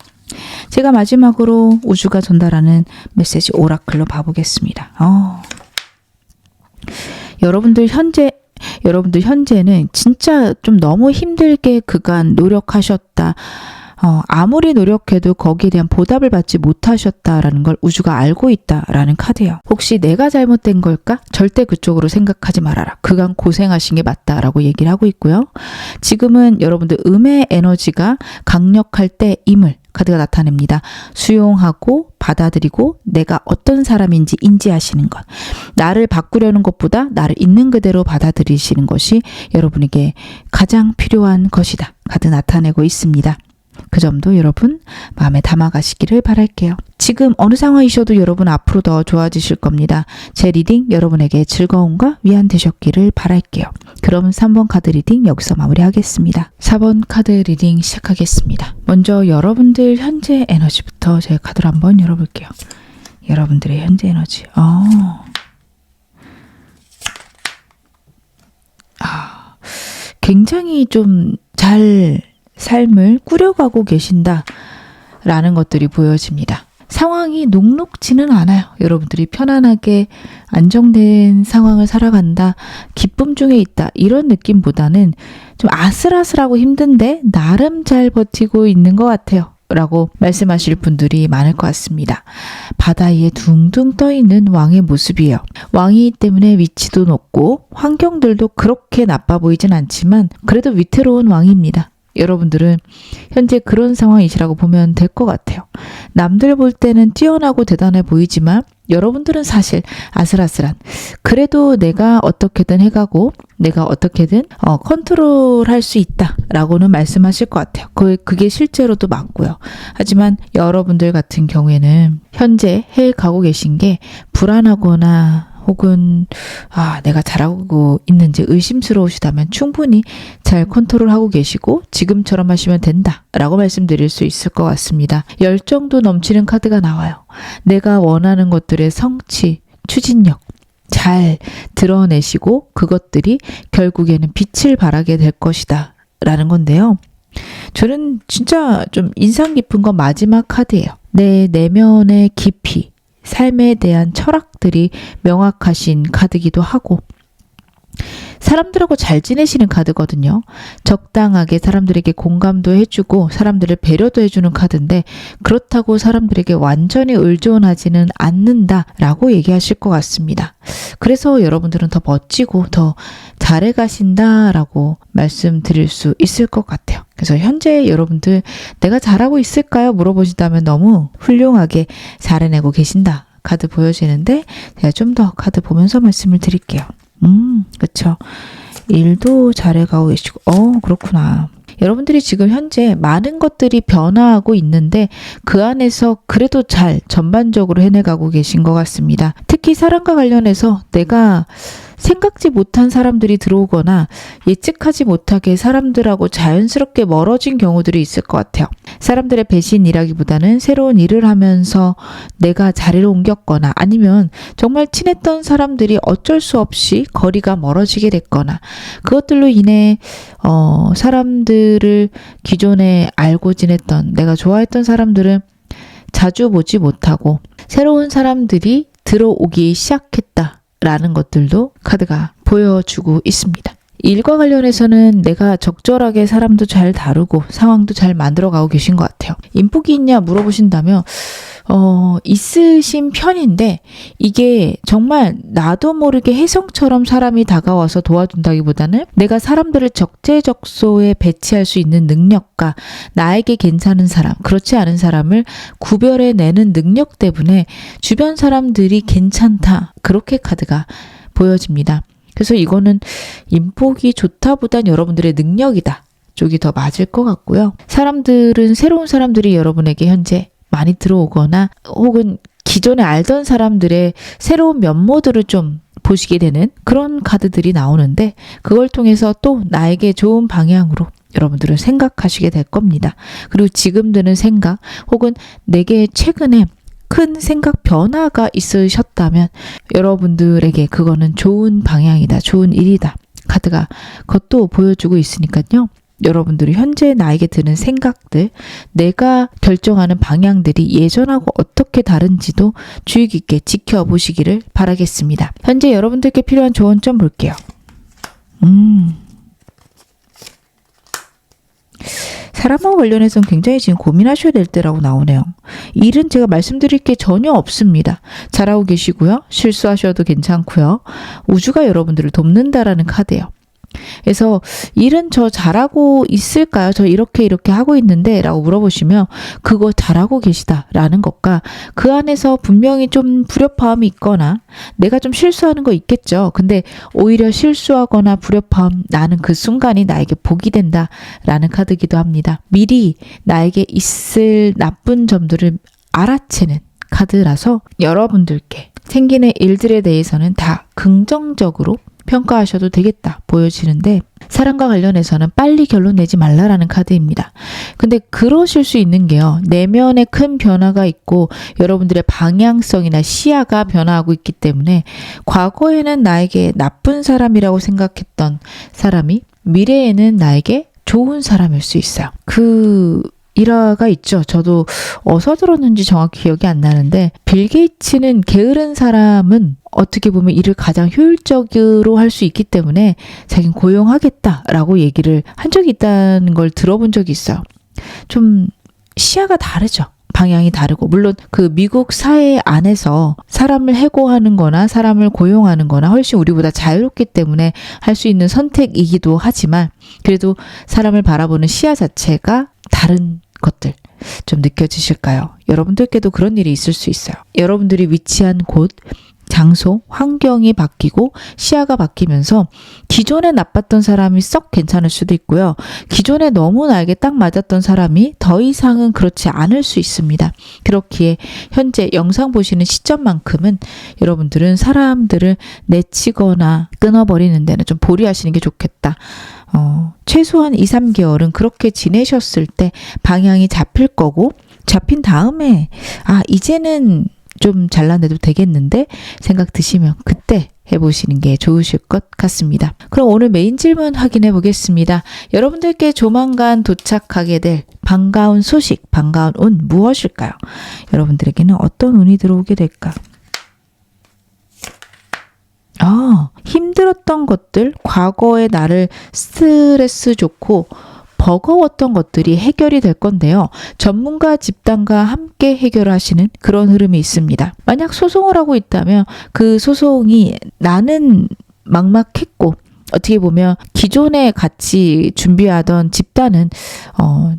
제가 마지막으로 우주가 전달하는 메시지 오라클로 봐보겠습니다. 여러분들 현재는 진짜 좀 너무 힘들게 그간 노력하셨다. 아무리 노력해도 거기에 대한 보답을 받지 못하셨다라는 걸 우주가 알고 있다라는 카드예요. 혹시 내가 잘못된 걸까? 절대 그쪽으로 생각하지 말아라. 그간 고생하신 게 맞다라고 얘기를 하고 있고요. 지금은 여러분들 음의 에너지가 강력할 때임을 카드가 나타냅니다. 수용하고 받아들이고 내가 어떤 사람인지 인지하시는 것. 나를 바꾸려는 것보다 나를 있는 그대로 받아들이시는 것이 여러분에게 가장 필요한 것이다. 카드 나타내고 있습니다. 그 점도 여러분 마음에 담아가시기를 바랄게요. 지금 어느 상황이셔도 여러분 앞으로 더 좋아지실 겁니다. 제 리딩 여러분에게 즐거움과 위안 되셨기를 바랄게요. 그럼 3번 카드 리딩 여기서 마무리하겠습니다. 4번 카드 리딩 시작하겠습니다. 먼저 여러분들 현재 에너지부터 제 카드를 한번 열어볼게요. 여러분들의 현재 에너지. 굉장히 좀 잘 삶을 꾸려가고 계신다라는 것들이 보여집니다. 상황이 녹록지는 않아요. 여러분들이 편안하게 안정된 상황을 살아간다, 기쁨 중에 있다, 이런 느낌보다는 좀 아슬아슬하고 힘든데 나름 잘 버티고 있는 것 같아요 라고 말씀하실 분들이 많을 것 같습니다. 바다 위에 둥둥 떠있는 왕의 모습이에요. 왕이기 때문에 위치도 높고 환경들도 그렇게 나빠 보이진 않지만 그래도 위태로운 왕입니다. 여러분들은 현재 그런 상황이시라고 보면 될 것 같아요. 남들 볼 때는 뛰어나고 대단해 보이지만 여러분들은 사실 아슬아슬한, 그래도 내가 어떻게든 해가고 내가 어떻게든 컨트롤할 수 있다라고는 말씀하실 것 같아요. 그게 실제로도 맞고요. 하지만 여러분들 같은 경우에는 현재 해가고 계신 게 불안하거나 혹은 내가 잘하고 있는지 의심스러우시다면 충분히 잘 컨트롤하고 계시고 지금처럼 하시면 된다라고 말씀드릴 수 있을 것 같습니다. 열정도 넘치는 카드가 나와요. 내가 원하는 것들의 성취, 추진력 잘 드러내시고 그것들이 결국에는 빛을 발하게 될 것이다 라는 건데요. 저는 진짜 좀 인상 깊은 건 마지막 카드예요. 내 내면의 깊이, 삶에 대한 철학들이 명확하신 카드기도 하고 사람들하고 잘 지내시는 카드거든요. 적당하게 사람들에게 공감도 해주고 사람들을 배려도 해주는 카드인데 그렇다고 사람들에게 완전히 의존하지는 않는다라고 얘기하실 것 같습니다. 그래서 여러분들은 더 멋지고 더 잘해가신다라고 말씀드릴 수 있을 것 같아요. 그래서 현재 여러분들 내가 잘하고 있을까요? 물어보신다면 너무 훌륭하게 잘해내고 계신다. 카드 보여지는데 제가 좀 더 카드 보면서 말씀을 드릴게요. 그쵸. 일도 잘해가고 계시고, 그렇구나. 여러분들이 지금 현재 많은 것들이 변화하고 있는데 그 안에서 그래도 잘 전반적으로 해내가고 계신 것 같습니다. 특히 사람과 관련해서 내가 생각지 못한 사람들이 들어오거나 예측하지 못하게 사람들하고 자연스럽게 멀어진 경우들이 있을 것 같아요. 사람들의 배신이라기보다는 새로운 일을 하면서 내가 자리를 옮겼거나 아니면 정말 친했던 사람들이 어쩔 수 없이 거리가 멀어지게 됐거나 그것들로 인해 사람들을 기존에 알고 지냈던 내가 좋아했던 사람들은 자주 보지 못하고 새로운 사람들이 들어오기 시작했다라는 것들도 카드가 보여주고 있습니다. 일과 관련해서는 내가 적절하게 사람도 잘 다루고 상황도 잘 만들어가고 계신 것 같아요. 인복이 있냐 물어보신다면 있으신 편인데 이게 정말 나도 모르게 혜성처럼 사람이 다가와서 도와준다기보다는 내가 사람들을 적재적소에 배치할 수 있는 능력과 나에게 괜찮은 사람, 그렇지 않은 사람을 구별해내는 능력 때문에 주변 사람들이 괜찮다. 그렇게 카드가 보여집니다. 그래서 이거는 인복이 좋다보단 여러분들의 능력이다 쪽이 더 맞을 것 같고요. 사람들은 새로운 사람들이 여러분에게 현재 많이 들어오거나 혹은 기존에 알던 사람들의 새로운 면모들을 좀 보시게 되는 그런 카드들이 나오는데 그걸 통해서 또 나에게 좋은 방향으로 여러분들은 생각하시게 될 겁니다. 그리고 지금 드는 생각 혹은 내게 최근에 큰 생각 변화가 있으셨다면 여러분들에게 그거는 좋은 방향이다. 좋은 일이다. 카드가 그것도 보여주고 있으니까요. 여러분들이 현재 나에게 드는 생각들, 내가 결정하는 방향들이 예전하고 어떻게 다른지도 주의 깊게 지켜보시기를 바라겠습니다. 현재 여러분들께 필요한 조언 좀 볼게요. 사람과 관련해서는 굉장히 지금 고민하셔야 될 때라고 나오네요. 일은 제가 말씀드릴 게 전혀 없습니다. 잘하고 계시고요. 실수하셔도 괜찮고요. 우주가 여러분들을 돕는다라는 카드예요. 그래서 일은 저 잘하고 있을까요? 저 이렇게 하고 있는데 라고 물어보시면 그거 잘하고 계시다라는 것과 그 안에서 분명히 좀 불협화음이 있거나 내가 좀 실수하는 거 있겠죠. 근데 오히려 실수하거나 불협화음 나는 그 순간이 나에게 복이 된다라는 카드이기도 합니다. 미리 나에게 있을 나쁜 점들을 알아채는 카드라서 여러분들께 생기는 일들에 대해서는 다 긍정적으로 평가하셔도 되겠다 보여지는데 사랑과 관련해서는 빨리 결론 내지 말라라는 카드입니다. 근데 그러실 수 있는 게요. 내면에 큰 변화가 있고 여러분들의 방향성이나 시야가 변화하고 있기 때문에 과거에는 나에게 나쁜 사람이라고 생각했던 사람이 미래에는 나에게 좋은 사람일 수 있어요. 그 일화가 있죠. 저도 어디서 들었는지 정확히 기억이 안 나는데 빌 게이츠는 게으른 사람은 어떻게 보면 일을 가장 효율적으로 할 수 있기 때문에 자기는 고용하겠다라고 얘기를 한 적이 있다는 걸 들어본 적이 있어요. 좀 시야가 다르죠. 방향이 다르고 물론 그 미국 사회 안에서 사람을 해고하는 거나 사람을 고용하는 거나 훨씬 우리보다 자유롭기 때문에 할 수 있는 선택이기도 하지만 그래도 사람을 바라보는 시야 자체가 다른 것들 좀 느껴지실까요? 여러분들께도 그런 일이 있을 수 있어요. 여러분들이 위치한 곳, 장소, 환경이 바뀌고 시야가 바뀌면서 기존에 나빴던 사람이 썩 괜찮을 수도 있고요. 기존에 너무 나에게 딱 맞았던 사람이 더 이상은 그렇지 않을 수 있습니다. 그렇기에 현재 영상 보시는 시점만큼은 여러분들은 사람들을 내치거나 끊어버리는 데는 좀 보류하시는 게 좋겠다. 최소한 2, 3개월은 그렇게 지내셨을 때 방향이 잡힐 거고 잡힌 다음에 이제는 좀 잘라내도 되겠는데 생각 드시면 그때 해보시는 게 좋으실 것 같습니다. 그럼 오늘 메인 질문 확인해 보겠습니다. 여러분들께 조만간 도착하게 될 반가운 소식, 반가운 운 무엇일까요? 여러분들에게는 어떤 운이 들어오게 될까? 힘들었던 것들, 과거의 나를 스트레스 좋고 버거웠던 것들이 해결이 될 건데요. 전문가 집단과 함께 해결하시는 그런 흐름이 있습니다. 만약 소송을 하고 있다면 그 소송이 나는 막막했고 어떻게 보면 기존에 같이 준비하던 집단은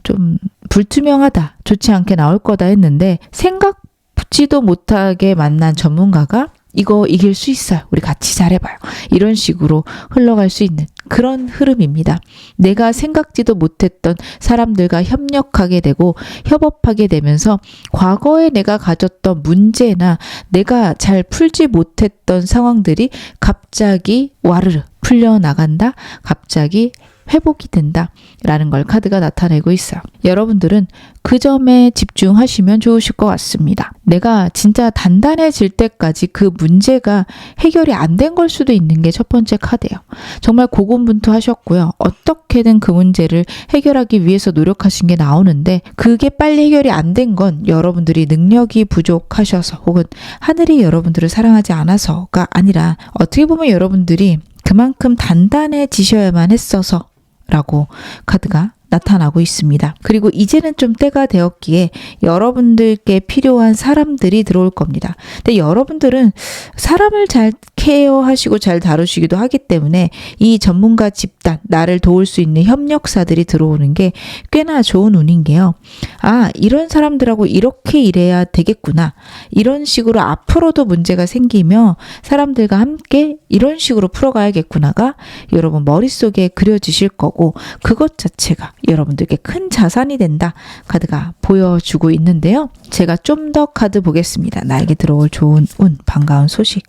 좀 불투명하다, 좋지 않게 나올 거다 했는데 생각지도 못하게 만난 전문가가 이거 이길 수 있어요. 우리 같이 잘해봐요. 이런 식으로 흘러갈 수 있는 그런 흐름입니다. 내가 생각지도 못했던 사람들과 협력하게 되고 협업하게 되면서 과거에 내가 가졌던 문제나 내가 잘 풀지 못했던 상황들이 갑자기 와르르 풀려나간다. 갑자기 회복이 된다라는 걸 카드가 나타내고 있어요. 여러분들은 그 점에 집중하시면 좋으실 것 같습니다. 내가 진짜 단단해질 때까지 그 문제가 해결이 안 된 걸 수도 있는 게 첫 번째 카드예요. 정말 고군분투하셨고요. 어떻게든 그 문제를 해결하기 위해서 노력하신 게 나오는데 그게 빨리 해결이 안 된 건 여러분들이 능력이 부족하셔서 혹은 하늘이 여러분들을 사랑하지 않아서가 아니라 어떻게 보면 여러분들이 그만큼 단단해지셔야만 했어서 라고 카드가 나타나고 있습니다. 그리고 이제는 좀 때가 되었기에 여러분들께 필요한 사람들이 들어올 겁니다. 근데 여러분들은 사람을 잘 케어하시고 잘 다루시기도 하기 때문에 이 전문가 집단, 나를 도울 수 있는 협력사들이 들어오는 게 꽤나 좋은 운인 게요. 아, 이런 사람들하고 이렇게 일해야 되겠구나. 이런 식으로 앞으로도 문제가 생기며 사람들과 함께 이런 식으로 풀어가야겠구나가 여러분 머릿속에 그려지실 거고 그것 자체가 여러분들께 큰 자산이 된다 카드가 보여주고 있는데요. 제가 좀 더 카드 보겠습니다. 나에게 들어올 좋은 운, 반가운 소식.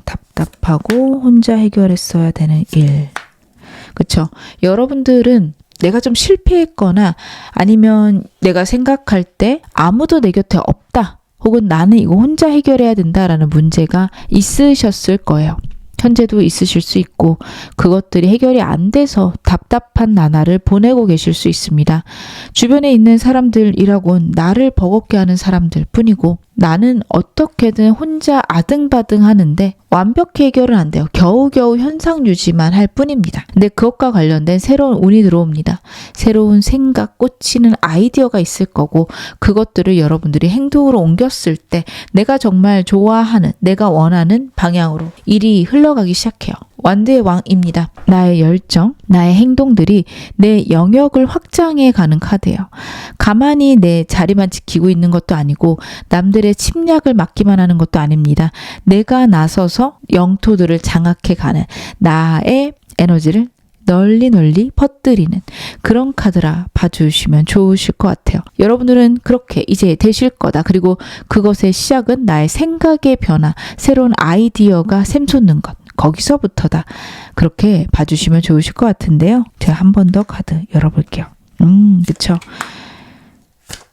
답답하고 혼자 해결했어야 되는 일. 그쵸? 여러분들은 내가 좀 실패했거나 아니면 내가 생각할 때 아무도 내 곁에 없다. 혹은 나는 이거 혼자 해결해야 된다라는 문제가 있으셨을 거예요. 현재도 있으실 수 있고 그것들이 해결이 안 돼서 답답한 나날을 보내고 계실 수 있습니다. 주변에 있는 사람들이라곤 나를 버겁게 하는 사람들 뿐이고 나는 어떻게든 혼자 아등바등 하는데 완벽히 해결은 안 돼요. 겨우겨우 현상 유지만 할 뿐입니다. 근데 그것과 관련된 새로운 운이 들어옵니다. 새로운 생각, 꽂히는 아이디어가 있을 거고 그것들을 여러분들이 행동으로 옮겼을 때 내가 정말 좋아하는, 내가 원하는 방향으로 일이 흘러가기 시작해요. 완드의 왕입니다. 나의 열정, 나의 행동들이 내 영역을 확장해 가는 카드예요. 가만히 내 자리만 지키고 있는 것도 아니고 남들의 침략을 막기만 하는 것도 아닙니다. 내가 나서서 영토들을 장악해 가는 나의 에너지를 널리 퍼뜨리는 그런 카드라 봐주시면 좋으실 것 같아요. 여러분들은 그렇게 이제 되실 거다. 그리고 그것의 시작은 나의 생각의 변화, 새로운 아이디어가 샘솟는 것. 거기서부터다. 그렇게 봐주시면 좋으실 것 같은데요. 제가 한 번 더 카드 열어볼게요. 그쵸.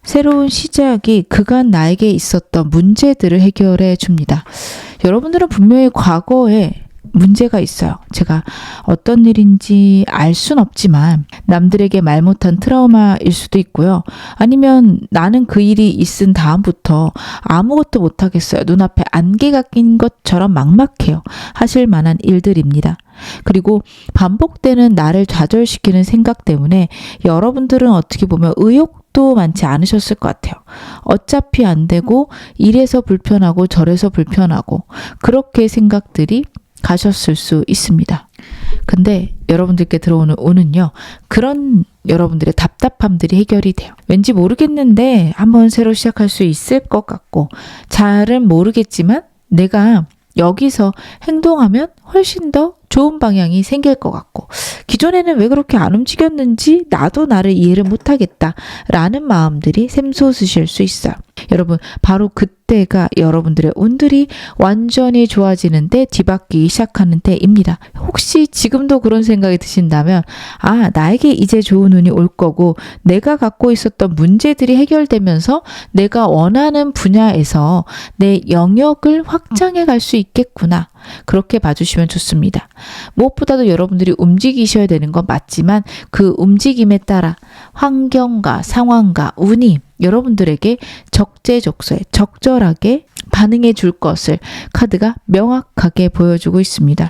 새로운 시작이 그간 나에게 있었던 문제들을 해결해 줍니다. 여러분들은 분명히 과거에 문제가 있어요. 제가 어떤 일인지 알 순 없지만 남들에게 말 못한 트라우마일 수도 있고요. 아니면 나는 그 일이 있은 다음부터 아무것도 못하겠어요. 눈앞에 안개가 낀 것처럼 막막해요. 하실 만한 일들입니다. 그리고 반복되는 나를 좌절시키는 생각 때문에 여러분들은 어떻게 보면 의욕도 많지 않으셨을 것 같아요. 어차피 안 되고 이래서 불편하고 저래서 불편하고 그렇게 생각들이 가셨을 수 있습니다. 근데 여러분들께 들어오는 운은요. 그런 여러분들의 답답함들이 해결이 돼요. 왠지 모르겠는데 한번 새로 시작할 수 있을 것 같고 잘은 모르겠지만 내가 여기서 행동하면 훨씬 더 좋은 방향이 생길 것 같고 기존에는 왜 그렇게 안 움직였는지 나도 나를 이해를 못하겠다 라는 마음들이 샘솟으실 수 있어요. 여러분 바로 그때가 여러분들의 운들이 완전히 좋아지는데 뒤바뀌기 시작하는 때입니다. 혹시 지금도 그런 생각이 드신다면 아 나에게 이제 좋은 운이 올 거고 내가 갖고 있었던 문제들이 해결되면서 내가 원하는 분야에서 내 영역을 확장해 갈 수 있겠구나. 그렇게 봐주시면 좋습니다. 무엇보다도 여러분들이 움직이셔야 되는 건 맞지만 그 움직임에 따라 환경과 상황과 운이 여러분들에게 적재적소에 적절하게 반응해 줄 것을 카드가 명확하게 보여주고 있습니다.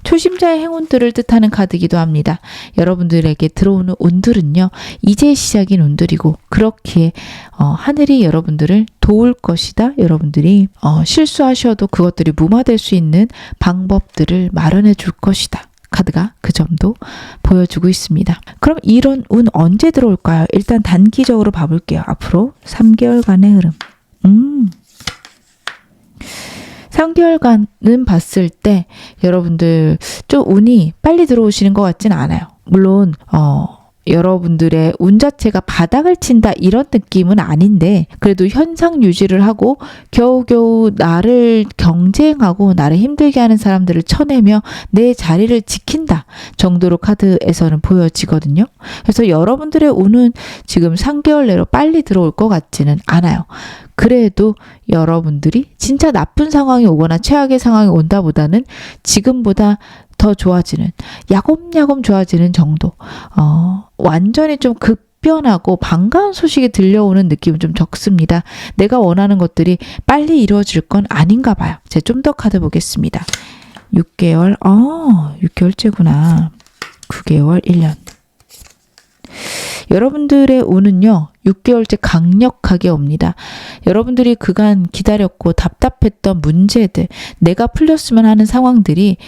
초심자의 행운들을 뜻하는 카드이기도 합니다. 여러분들에게 들어오는 운들은요. 이제 시작인 운들이고 그렇기에 하늘이 여러분들을 도울 것이다. 여러분들이 실수하셔도 그것들이 무마될 수 있는 방법들을 마련해 줄 것이다. 카드가 그 점도 보여주고 있습니다. 그럼 이런 운 언제 들어올까요? 일단 단기적으로 봐볼게요. 앞으로 3개월간의 흐름. 3개월간은 봤을 때 여러분들 좀 운이 빨리 들어오시는 것 같진 않아요. 물론 여러분들의 운 자체가 바닥을 친다 이런 느낌은 아닌데 그래도 현상 유지를 하고 겨우겨우 나를 경쟁하고 나를 힘들게 하는 사람들을 쳐내며 내 자리를 지킨다 정도로 카드에서는 보여지거든요. 그래서 여러분들의 운은 지금 3개월 내로 빨리 들어올 것 같지는 않아요. 그래도 여러분들이 진짜 나쁜 상황이 오거나 최악의 상황이 온다보다는 지금보다 더 좋아지는, 야곱야곱 좋아지는 정도. 완전히 좀 급변하고 반가운 소식이 들려오는 느낌은 좀 적습니다. 내가 원하는 것들이 빨리 이루어질 건 아닌가 봐요. 제가 좀 더 카드 보겠습니다. 6개월, 6개월째구나. 9개월, 1년. 여러분들의 운은요, 6개월째 강력하게 옵니다. 여러분들이 그간 기다렸고 답답했던 문제들, 내가 풀렸으면 하는 상황들이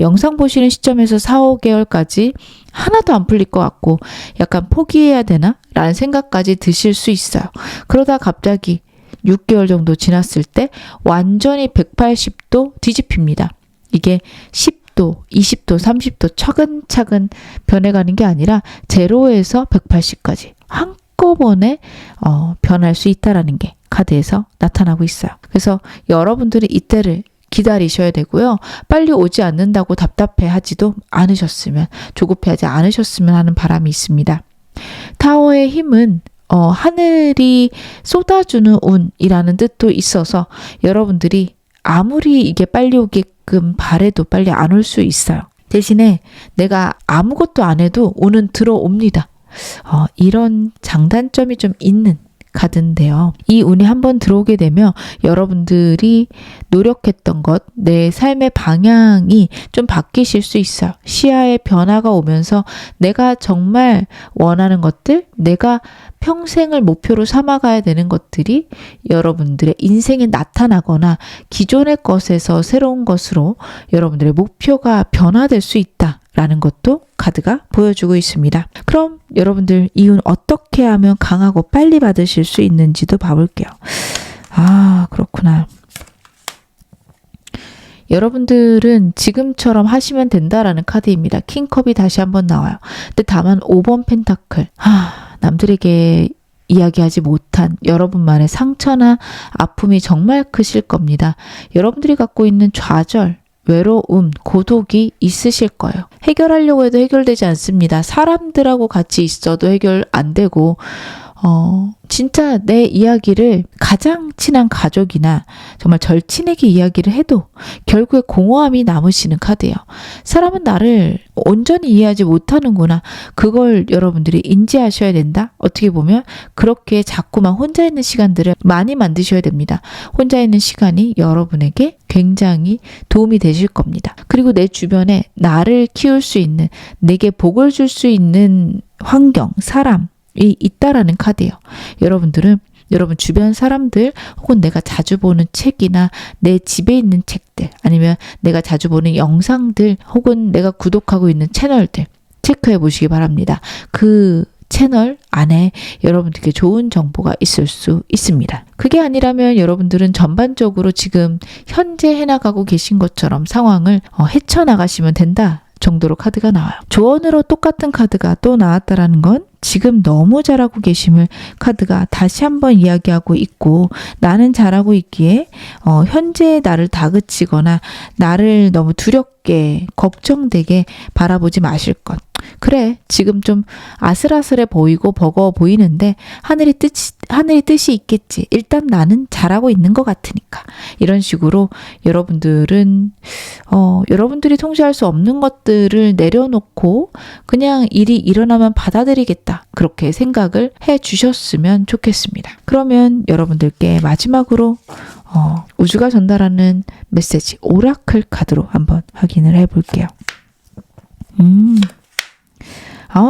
영상 보시는 시점에서 4, 5개월까지 하나도 안 풀릴 것 같고 약간 포기해야 되나? 라는 생각까지 드실 수 있어요. 그러다 갑자기 6개월 정도 지났을 때 완전히 180도 뒤집힙니다. 이게 10도, 20도, 30도 차근차근 변해가는 게 아니라 0에서 180까지 한꺼번에 변할 수 있다라는 게 카드에서 나타나고 있어요. 그래서 여러분들이 이때를 기다리셔야 되고요. 빨리 오지 않는다고 답답해하지도 않으셨으면, 조급해하지 않으셨으면 하는 바람이 있습니다. 타워의 힘은 하늘이 쏟아주는 운이라는 뜻도 있어서 여러분들이 아무리 이게 빨리 오게끔 바래도 빨리 안 올 수 있어요. 대신에 내가 아무것도 안 해도 운은 들어옵니다. 이런 장단점이 좀 있는 카드인데요. 이 운이 한번 들어오게 되면 여러분들이 노력했던 것, 내 삶의 방향이 좀 바뀌실 수 있어요. 시야의 변화가 오면서 내가 정말 원하는 것들, 내가 평생을 목표로 삼아가야 되는 것들이 여러분들의 인생에 나타나거나 기존의 것에서 새로운 것으로 여러분들의 목표가 변화될 수 있다라는 것도 카드가 보여주고 있습니다. 그럼 여러분들 이 운 어떻게 하면 강하고 빨리 받으실 수 있는지도 봐볼게요. 그렇구나. 여러분들은 지금처럼 하시면 된다라는 카드입니다. 킹컵이 다시 한번 나와요. 근데 다만 5번 펜타클. 남들에게 이야기하지 못한 여러분만의 상처나 아픔이 정말 크실 겁니다. 여러분들이 갖고 있는 좌절, 외로움, 고독이 있으실 거예요. 해결하려고 해도 해결되지 않습니다. 사람들하고 같이 있어도 해결 안 되고 진짜 내 이야기를 가장 친한 가족이나 정말 절친에게 이야기를 해도 결국에 공허함이 남으시는 카드예요. 사람은 나를 온전히 이해하지 못하는구나. 그걸 여러분들이 인지하셔야 된다. 어떻게 보면 그렇게 자꾸만 혼자 있는 시간들을 많이 만드셔야 됩니다. 혼자 있는 시간이 여러분에게 굉장히 도움이 되실 겁니다. 그리고 내 주변에 나를 키울 수 있는, 내게 복을 줄 수 있는 환경, 사람이 있다라는 카드예요. 여러분들은 여러분 주변 사람들 혹은 내가 자주 보는 책이나 내 집에 있는 책들 아니면 내가 자주 보는 영상들 혹은 내가 구독하고 있는 채널들 체크해 보시기 바랍니다. 그 채널 안에 여러분들께 좋은 정보가 있을 수 있습니다. 그게 아니라면 여러분들은 전반적으로 지금 현재 해나가고 계신 것처럼 상황을 헤쳐나가시면 된다 정도로 카드가 나와요. 조언으로 똑같은 카드가 또 나왔다라는 건 지금 너무 잘하고 계심을 카드가 다시 한번 이야기하고 있고, 나는 잘하고 있기에 현재의 나를 다그치거나 나를 너무 두렵게 걱정되게 바라보지 마실 것. 그래, 지금 좀 아슬아슬해 보이고 버거워 보이는데 하늘이 뜻이 있겠지. 일단 나는 잘하고 있는 것 같으니까. 이런 식으로 여러분들은 여러분들이 통제할 수 없는 것들을 내려놓고 그냥 일이 일어나면 받아들이겠다. 그렇게 생각을 해 주셨으면 좋겠습니다. 그러면 여러분들께 마지막으로 우주가 전달하는 메시지 오라클 카드로 한번 확인을 해볼게요.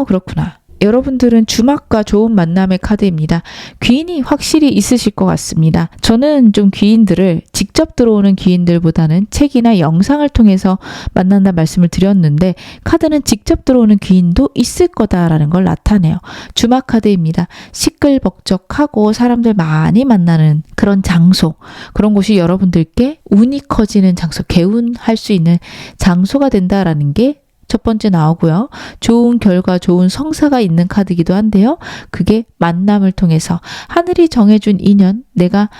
그렇구나. 여러분들은 주막과 좋은 만남의 카드입니다. 귀인이 확실히 있으실 것 같습니다. 저는 좀 귀인들을 직접 들어오는 귀인들보다는 책이나 영상을 통해서 만난다 말씀을 드렸는데, 카드는 직접 들어오는 귀인도 있을 거다라는 걸 나타내요. 주막 카드입니다. 시끌벅적하고 사람들 많이 만나는 그런 장소, 그런 곳이 여러분들께 운이 커지는 장소, 개운할 수 있는 장소가 된다라는 게 첫 번째 나오고요. 좋은 결과, 좋은 성사가 있는 카드이기도 한데요. 그게 만남을 통해서 하늘이 정해준 인연, 내가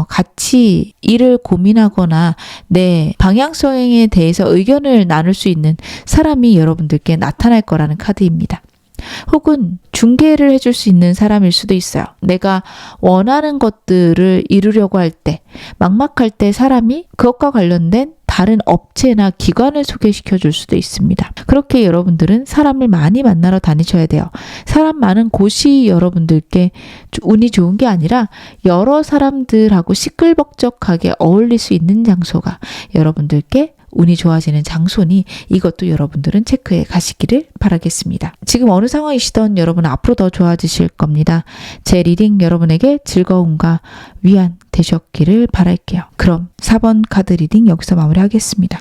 같이 일을 고민하거나 내 방향성에 대해서 의견을 나눌 수 있는 사람이 여러분들께 나타날 거라는 카드입니다. 혹은 중개를 해줄 수 있는 사람일 수도 있어요. 내가 원하는 것들을 이루려고 할 때, 막막할 때 사람이 그것과 관련된 다른 업체나 기관을 소개시켜 줄 수도 있습니다. 그렇게 여러분들은 사람을 많이 만나러 다니셔야 돼요. 사람 많은 곳이 여러분들께 운이 좋은 게 아니라 여러 사람들하고 시끌벅적하게 어울릴 수 있는 장소가 여러분들께 운이 좋아지는 장소니 이것도 여러분들은 체크해 가시기를 바라겠습니다. 지금 어느 상황이시던 여러분 앞으로 더 좋아지실 겁니다. 제 리딩 여러분에게 즐거움과 위안 되셨기를 바랄게요. 그럼 4번 카드 리딩 여기서 마무리하겠습니다.